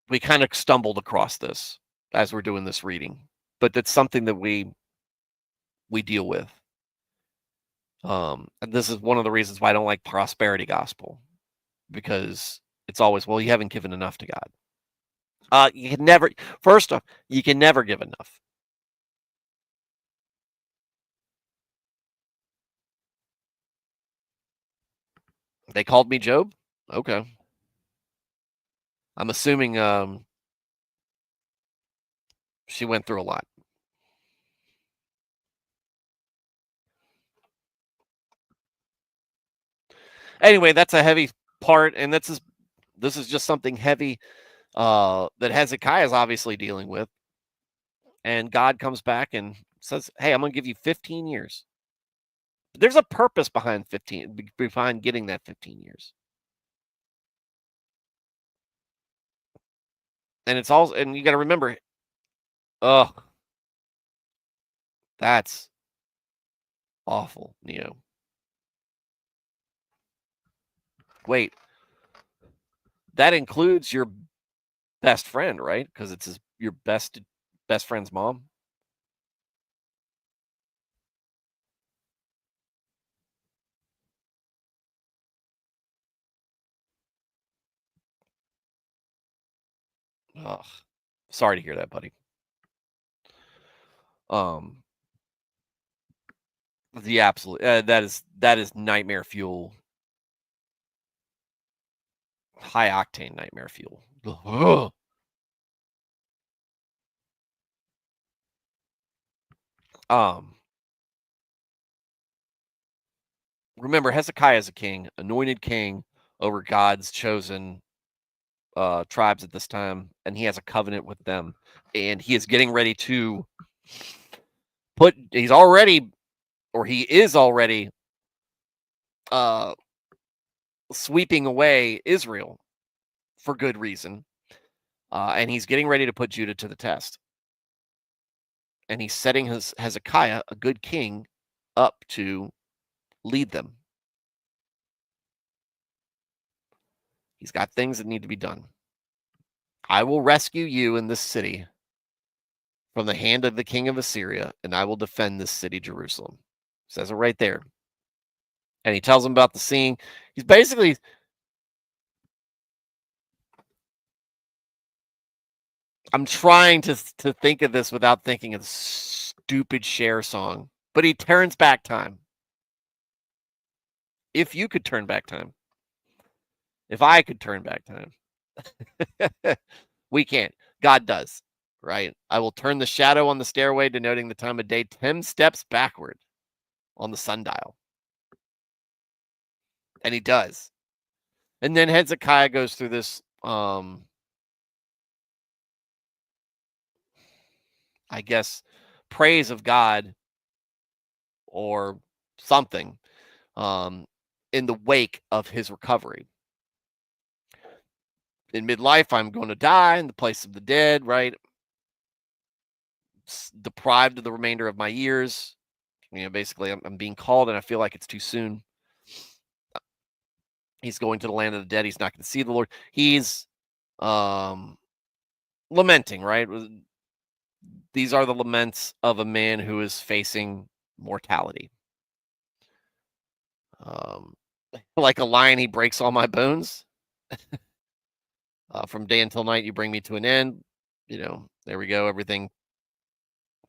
we kind of stumbled across this as we're doing this reading, but that's something that we deal with. And this is one of the reasons why I don't like prosperity gospel, because it's always, well, you haven't given enough to God. You can never, first off, you can never give enough. They called me Job. Okay. I'm assuming she went through a lot. Anyway, that's a heavy part, and this is just something heavy that Hezekiah is obviously dealing with. And God comes back and says, "Hey, I'm going to give you 15 years." There's a purpose behind getting that 15 years. And it's also, and you got to remember, oh, that's awful, Neo. Wait, that includes your best friend, right? Because it's your best friend's mom. Ugh. Sorry to hear that, buddy. The absolute that is nightmare fuel, high octane nightmare fuel. Ugh. Um, remember, Hezekiah is a king, anointed king over God's chosen tribes at this time, and he has a covenant with them, and he is getting ready to he is already sweeping away Israel for good reason, and he's getting ready to put Judah to the test, and he's setting Hezekiah, a good king, up to lead them. He's got things that need to be done. I will rescue you in this city from the hand of the king of Assyria, and I will defend this city, Jerusalem. Says it right there. And he tells him about the seeing. He's basically, I'm trying to think of this without thinking of the stupid Cher song, but he turns back time. If you could turn back time, if I could turn back time, we can't. God does, right? I will turn the shadow on the stairway, denoting the time of day 10 steps backward on the sundial. And he does. And then Hezekiah goes through this, I guess, praise of God or something in the wake of his recovery. In midlife, I'm going to die in the place of the dead, right? Deprived of the remainder of my years. Basically, I'm being called and I feel like it's too soon. He's going to the land of the dead. He's not going to see the Lord. He's lamenting, right? These are the laments of a man who is facing mortality. Like a lion, he breaks all my bones. From day until night, you bring me to an end. There we go. Everything.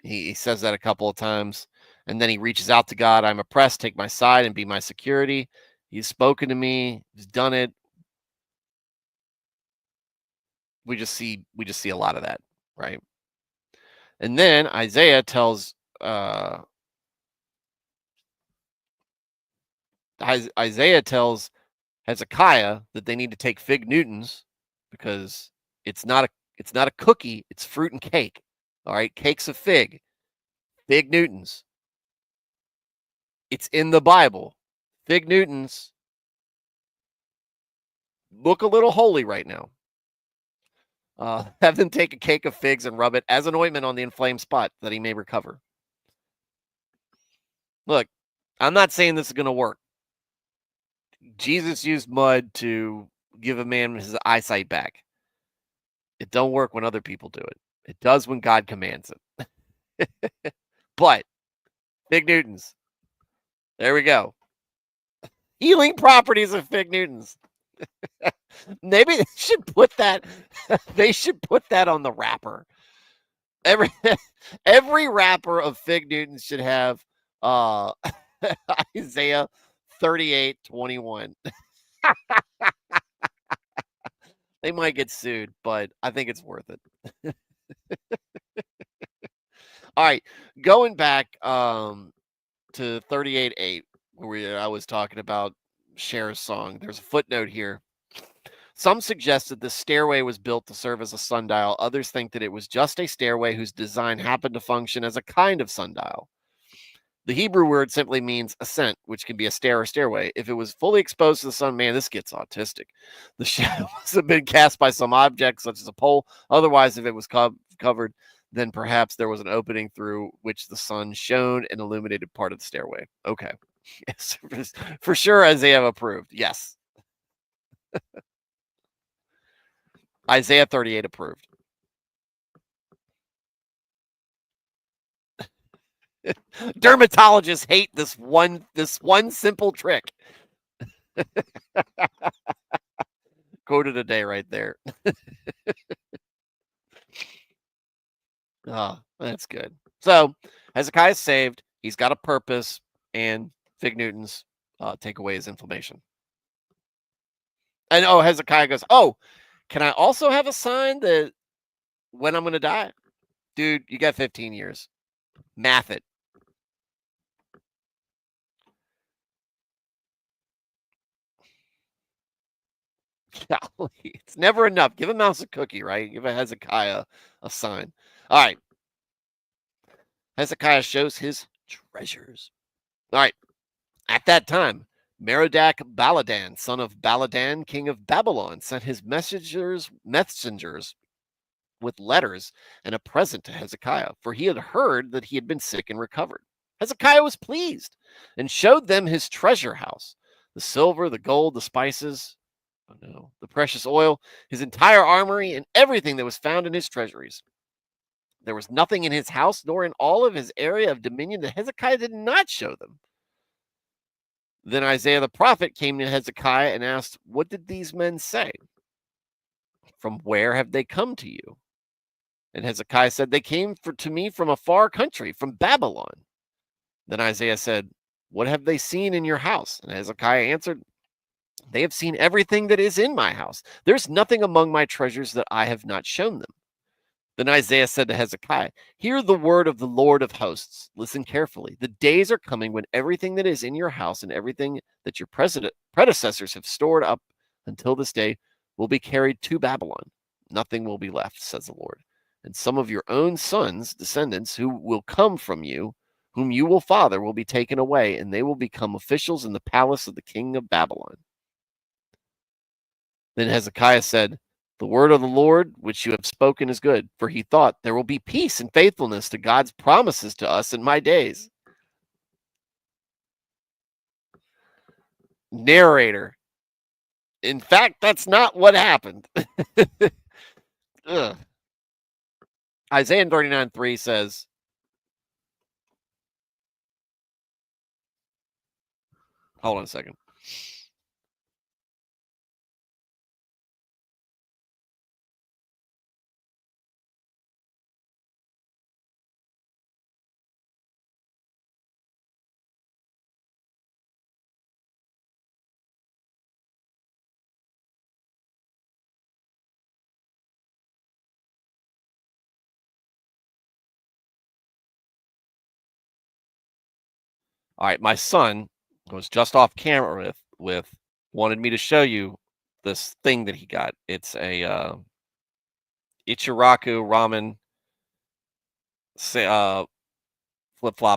He says that a couple of times. And then he reaches out to God. I'm oppressed. Take my side and be my security. He's spoken to me. He's done it. We just see a lot of that, right? And then Isaiah tells Hezekiah that they need to take fig Newtons because it's not a cookie, it's fruit and cake. All right, cakes of fig Newtons. It's in the Bible. Fig Newtons look a little holy right now. Have them take a cake of figs and rub it as an ointment on the inflamed spot that he may recover. Look, I'm not saying this is going to work. Jesus used mud to give a man his eyesight back. It don't work when other people do it. It does when God commands it. But Fig Newtons, there we go. Healing properties of Fig Newtons. Maybe they should put that. They should put that on the wrapper. Every every wrapper of Fig Newtons should have Isaiah 38:21. They might get sued, but I think it's worth it. All right, going back to 38:8, where I was talking about Cher's song. There's a footnote here. Some suggest that the stairway was built to serve as a sundial. Others think that it was just a stairway whose design happened to function as a kind of sundial. The Hebrew word simply means ascent, which can be a stair or stairway. If it was fully exposed to the sun, man, this gets autistic. The shadow must have been cast by some object, such as a pole. Otherwise, if it was covered, then perhaps there was an opening through which the sun shone and illuminated part of the stairway. Okay. Yes, for sure, Isaiah approved. Yes. Isaiah 38 approved. Dermatologists hate this one simple trick. Quoted a day right there. That's good. So Hezekiah is saved. He's got a purpose, and Fig Newtons take away his inflammation. And Hezekiah goes, "Oh, can I also have a sign that when I'm going to die?" Dude, you got 15 years. Math it. Golly, it's never enough. Give a mouse a cookie, right? Give a Hezekiah a sign. All right. Hezekiah shows his treasures. All right. At that time, Merodach Baladan, son of Baladan, king of Babylon, sent his messengers with letters and a present to Hezekiah, for he had heard that he had been sick and recovered. Hezekiah was pleased and showed them his treasure house, the silver, the gold, the spices, the precious oil, his entire armory, and everything that was found in his treasuries. There was nothing in his house, nor in all of his area of dominion, that Hezekiah did not show them. Then Isaiah the prophet came to Hezekiah and asked, "What did these men say? From where have they come to you?" And Hezekiah said, "They came to me from a far country, from Babylon." Then Isaiah said, "What have they seen in your house?" And Hezekiah answered, "They have seen everything that is in my house. There's nothing among my treasures that I have not shown them." Then Isaiah said to Hezekiah, "Hear the word of the Lord of hosts. Listen carefully. The days are coming when everything that is in your house and everything that your predecessors have stored up until this day will be carried to Babylon. Nothing will be left, says the Lord. And some of your own sons, descendants, who will come from you, whom you will father, will be taken away, and they will become officials in the palace of the king of Babylon." Then Hezekiah said, "The word of the Lord which you have spoken is good," for he thought, "There will be peace and faithfulness to God's promises to us in my days." Narrator. In fact, that's not what happened. Isaiah 39:3 says, hold on a second. All right, my son was just off camera with wanted me to show you this thing that he got. It's a Ichiraku ramen flip-flop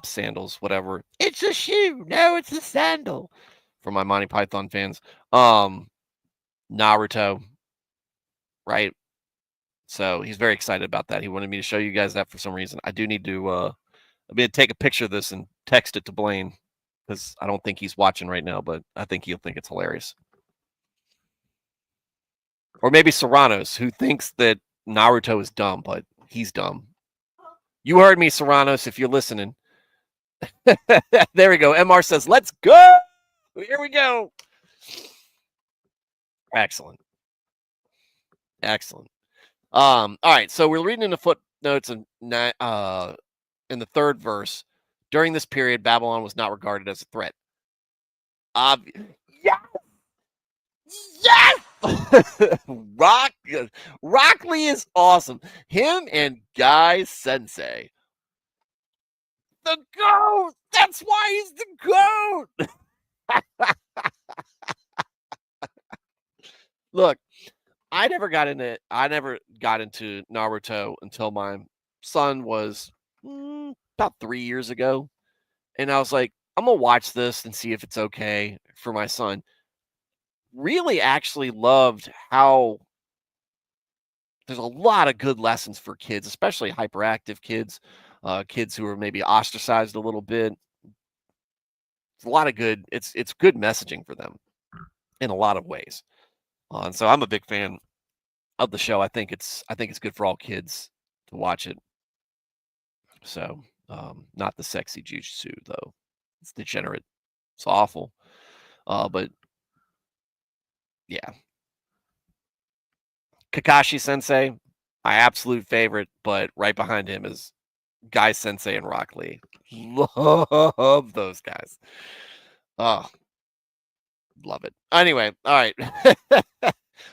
sandals, whatever. It's a shoe. No, it's a sandal. For my Monty Python fans. Naruto, right? So he's very excited about that. He wanted me to show you guys that for some reason. I do need to I'm gonna take a picture of this and text it to Blaine, because I don't think he's watching right now, but I think he'll think it's hilarious. Or maybe Serranos, who thinks that Naruto is dumb, but he's dumb. You heard me, Serranos, if you're listening. There we go. MR says, let's go. Here we go. Excellent. Excellent. All right. So we're reading in the footnotes in the third verse. During this period, Babylon was not regarded as a threat. Yes! Yes! Rock Lee is awesome. Him and Guy Sensei. The GOAT! That's why he's the GOAT! Look, I never got into Naruto until my son was about 3 years ago. And I was like, I'm gonna watch this and see if it's okay for my son. Really actually loved how there's a lot of good lessons for kids, especially hyperactive kids, kids who are maybe ostracized a little bit. It's a lot of good. It's good messaging for them in a lot of ways. And so I'm a big fan of the show. I think it's good for all kids to watch it. So not the sexy jujitsu though. It's degenerate. It's awful. But yeah. Kakashi Sensei, my absolute favorite, but right behind him is Guy Sensei and Rock Lee. Love those guys. Oh, love it. Anyway, all right.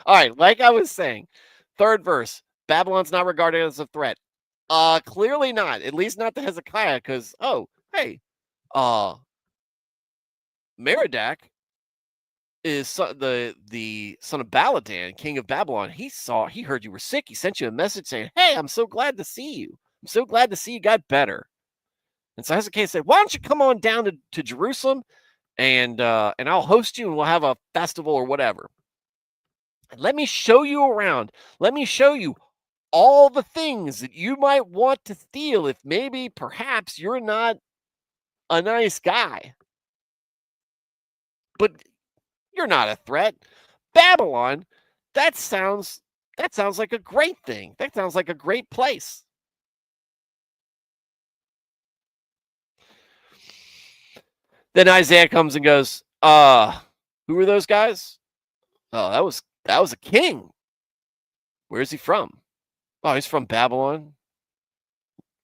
All right, like I was saying, third verse, Babylon's not regarded as a threat. Clearly not. At least not to Hezekiah, because hey, Merodach is the son of Baladan, king of Babylon. He heard you were sick. He sent you a message saying, "Hey, I'm so glad to see you. I'm so glad to see you got better." And so Hezekiah said, "Why don't you come on down to Jerusalem, and I'll host you, and we'll have a festival or whatever. And let me show you around. Let me show you all the things that you might want to steal if maybe perhaps you're not a nice guy. But you're not a threat. Babylon, that sounds like a great thing. That sounds like a great place." Then Isaiah comes and goes, who were those guys? Oh, that was a king. Where's he from? Oh, he's from Babylon.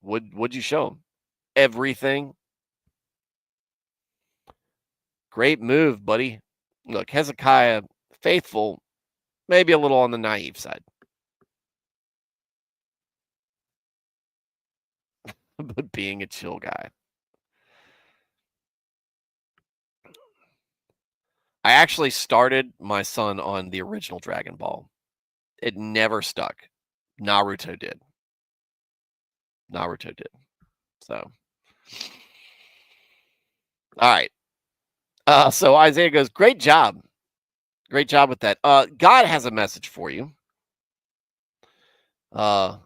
What'd you show him? Everything. Great move, buddy. Look, Hezekiah, faithful, maybe a little on the naive side. But being a chill guy. I actually started my son on the original Dragon Ball. It never stuck. Naruto did. So, all right. So Isaiah goes, great job. Great job with that. God has a message for you. All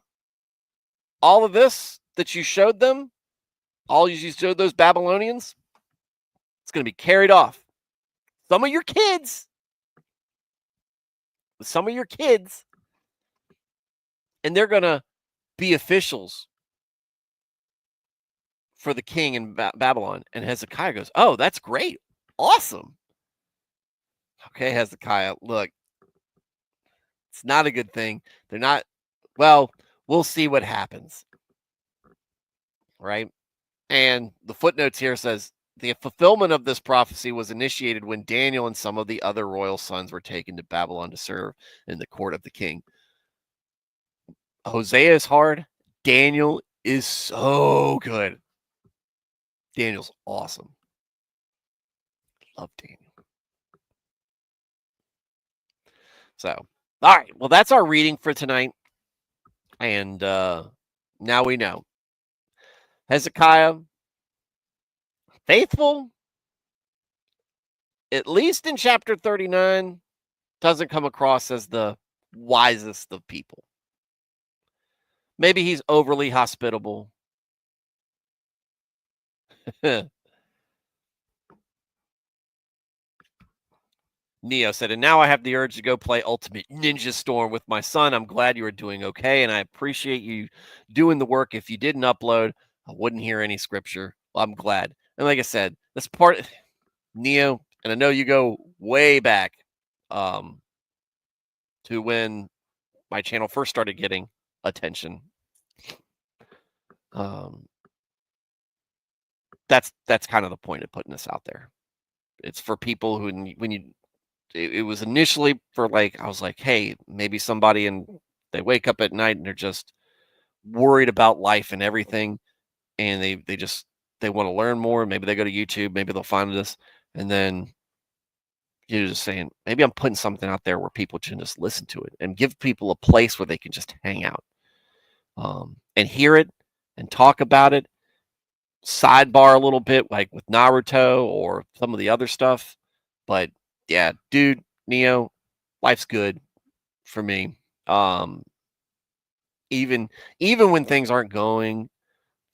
of this that you showed them, all you showed those Babylonians, it's going to be carried off. Some of your kids, and they're going to be officials for the king in Babylon. And Hezekiah goes, oh, that's great. Awesome. Okay, Hezekiah, look, it's not a good thing. They're not, well, we'll see what happens. Right? And the footnotes here says, the fulfillment of this prophecy was initiated when Daniel and some of the other royal sons were taken to Babylon to serve in the court of the king. Hosea is hard. Daniel is so good. Daniel's awesome. Love Daniel. So, all right. Well, that's our reading for tonight. And now we know. Hezekiah, faithful, at least in chapter 39, doesn't come across as the wisest of people. Maybe he's overly hospitable. Neo said, and now I have the urge to go play Ultimate Ninja Storm with my son. I'm glad you are doing okay, and I appreciate you doing the work. If you didn't upload, I wouldn't hear any scripture. Well, I'm glad. And like I said, that's part Neo, and I know you go way back to when my channel first started getting attention. That's kind of the point of putting this out there. It's for people who, when you, it was initially for like, I was like, hey, maybe somebody, and they wake up at night and they're just worried about life and everything, and they want to learn more. Maybe they go to YouTube, maybe they'll find this, and then you're just saying, maybe I'm putting something out there where people can just listen to it and give people a place where they can just hang out, and hear it and talk about it, sidebar a little bit, like with Naruto or some of the other stuff. But yeah, dude, Neo, life's good for me. Even when things aren't going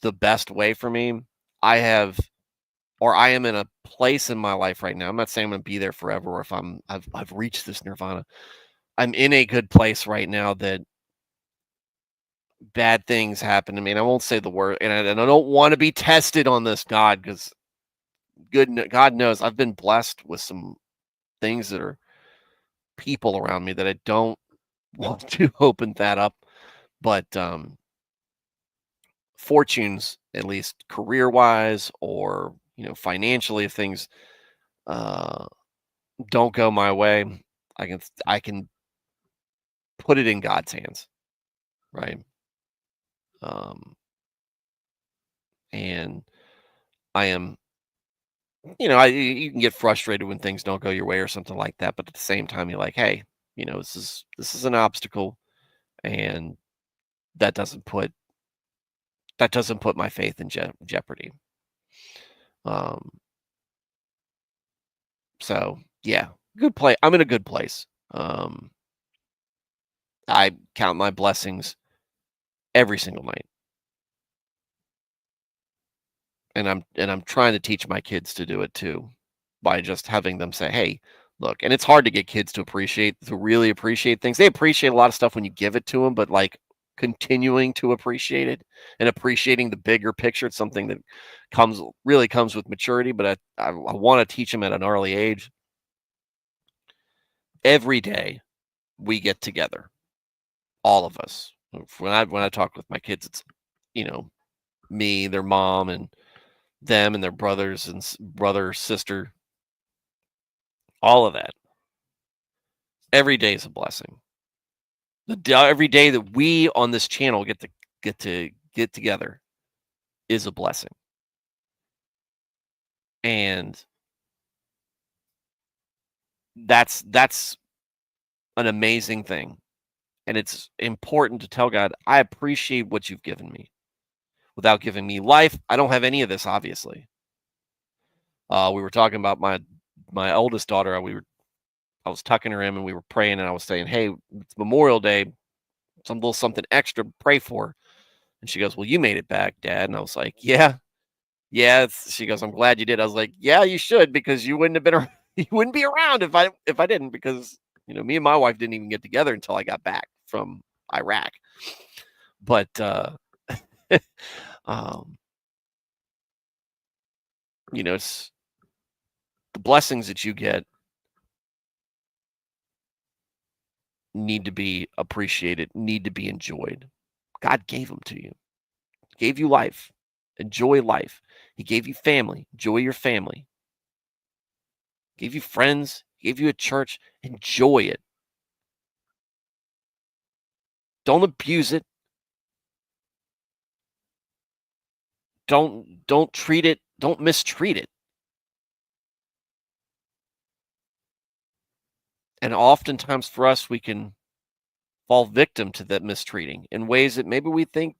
the best way for me, I am in a place in my life right now. I'm not saying I'm going to be there forever, or if I've reached this nirvana. I'm in a good place right now that bad things happen to me. And I won't say the word, and I don't want to be tested on this, God, because God knows I've been blessed with some things that are people around me that I don't want to open that up. But fortunes, at least career wise, or financially, if things don't go my way, I can put it in God's hands, right? And I am, you can get frustrated when things don't go your way or something like that, but at the same time, you're like, hey, this is an obstacle, and that doesn't put my faith in jeopardy. So yeah, good play. I'm in a good place. I count my blessings every single night, and I'm trying to teach my kids to do it too, by just having them say, "Hey, look." And it's hard to get kids to really appreciate things. They appreciate a lot of stuff when you give it to them, but like continuing to appreciate it and appreciating the bigger picture, it's something that comes with maturity. But I want to teach them at an early age. Every day we get together, all of us. When I talk with my kids, it's me, their mom, and them and their brothers and brother, sister, all of that. Every day is a blessing. Every day that we on this channel get together is a blessing. And that's an amazing thing. And it's important to tell God, I appreciate what you've given me. Without giving me life, I don't have any of this, obviously. We were talking about my oldest daughter. I was tucking her in, and we were praying, and I was saying, hey, it's Memorial Day, some little something extra to pray for. And she goes, well, you made it back, Dad. And I was like, yeah. She goes, I'm glad you did. I was like, yeah, you should, because you wouldn't have been you wouldn't be around if I didn't, because me and my wife didn't even get together until I got back from Iraq. But it's the blessings that you get need to be appreciated, need to be enjoyed. God gave them to you. He gave you life. Enjoy life. He gave you family. Enjoy your family. He gave you friends. He gave you a church. Enjoy it. Don't abuse it. Don't treat it. Don't mistreat it. And oftentimes for us, we can fall victim to that mistreating in ways that maybe we think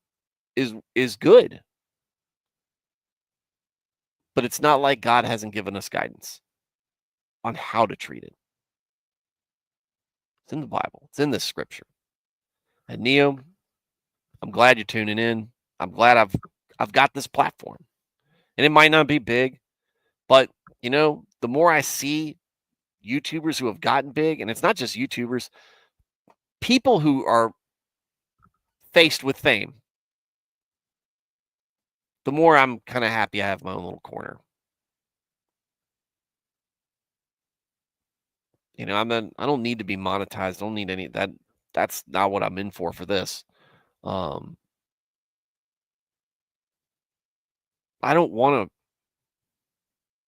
is good. But it's not like God hasn't given us guidance on how to treat it. It's in the Bible. It's in this scripture. And Neo, I'm glad you're tuning in. I'm glad I've got this platform. And it might not be big, but the more I see YouTubers who have gotten big, and it's not just YouTubers, people who are faced with fame, the more I'm kind of happy I have my own little corner. I don't need to be monetized. I don't need any that. That's not what I'm in for this. Um, I don't want to.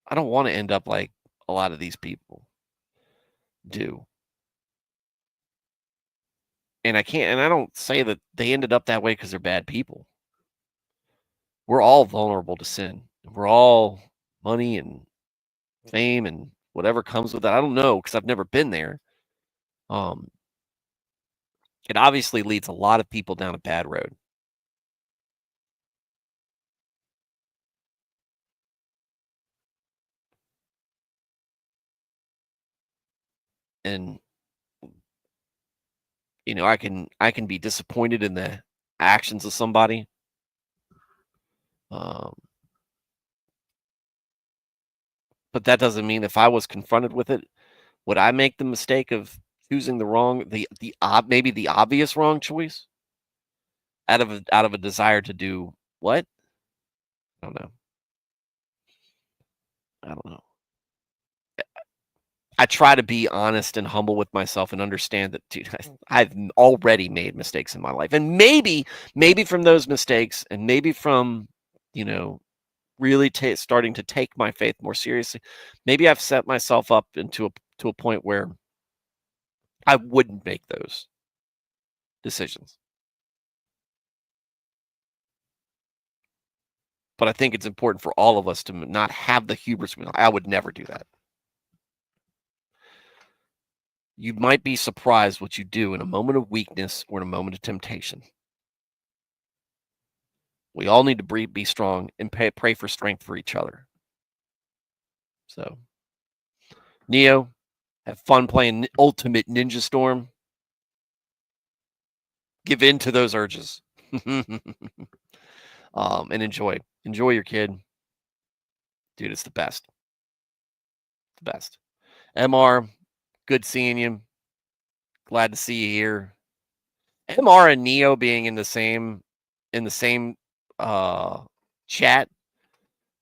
I don't want to end up like a lot of these people do. And I can't. And I don't say that they ended up that way because they're bad people. We're all vulnerable to sin. We're all money and fame and whatever comes with that. I don't know because I've never been there. Um, it obviously leads a lot of people down a bad road. And I can be disappointed in the actions of somebody. Um, but that doesn't mean if I was confronted with it, would I make the mistake of choosing maybe the obvious wrong choice out of a desire to do what? I don't know. I don't know. I try to be honest and humble with myself and understand that, dude, I've already made mistakes in my life. And maybe from those mistakes and maybe from, really starting to take my faith more seriously, maybe I've set myself up to a point where I wouldn't make those decisions. But I think it's important for all of us to not have the hubris. I would never do that. You might be surprised what you do in a moment of weakness or in a moment of temptation. We all need to be strong and pray for strength for each other. So, Neo, have fun playing Ultimate Ninja Storm. Give in to those urges. And enjoy. Enjoy your kid. Dude, it's the best. The best. MR, good seeing you. Glad to see you here. MR and Neo being in the same chat,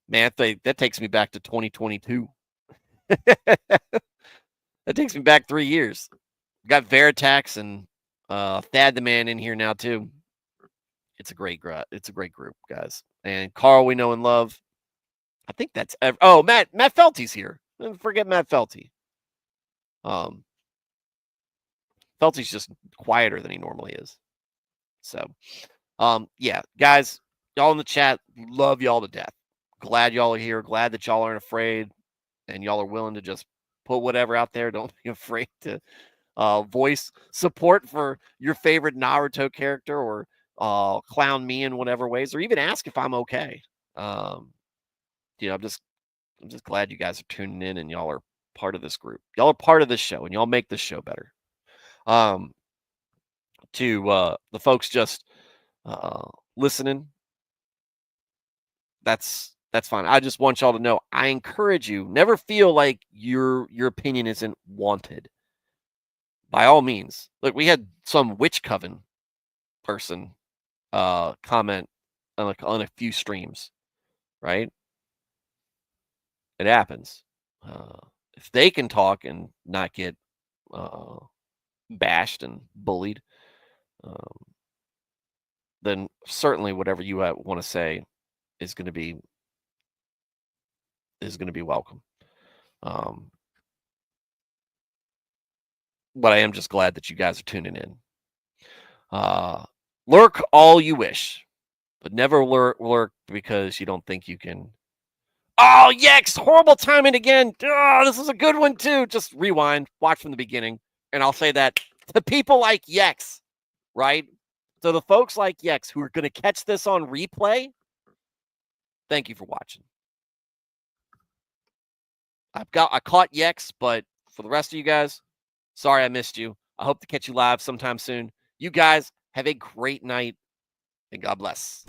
man, that takes me back to 2022. That takes me back 3 years. We got Veritax and Thad the Man in here now too. It's a great group, guys. And Carl, we know and love. I think that's Matt Felty's here. Don't forget Matt Felty. Felty's just quieter than he normally is. So, yeah, guys, y'all in the chat, love y'all to death. Glad y'all are here. Glad that y'all aren't afraid and y'all are willing to just put whatever out there. Don't be afraid to voice support for your favorite Naruto character or clown me in whatever ways, or even ask if I'm okay. I'm just glad you guys are tuning in and y'all are part of this group. Y'all are part of this show and y'all make this show better. To the folks just listening, that's fine. I just want y'all to know, I encourage you, never feel like your opinion isn't wanted. By all means. Look, we had some witch coven person comment on a few streams, right? It happens. If they can talk and not get bashed and bullied, then certainly whatever you want to say is going to be welcome. But I am just glad that you guys are tuning in. Lurk all you wish, but never lurk because you don't think you can. Oh, Yex, horrible timing again. Oh, this is a good one too. Just rewind, watch from the beginning, and I'll say that to people like Yex, right? So the folks like Yex who are going to catch this on replay, thank you for watching. I caught Yex, but for the rest of you guys, sorry I missed you. I hope to catch you live sometime soon. You guys have a great night, and God bless.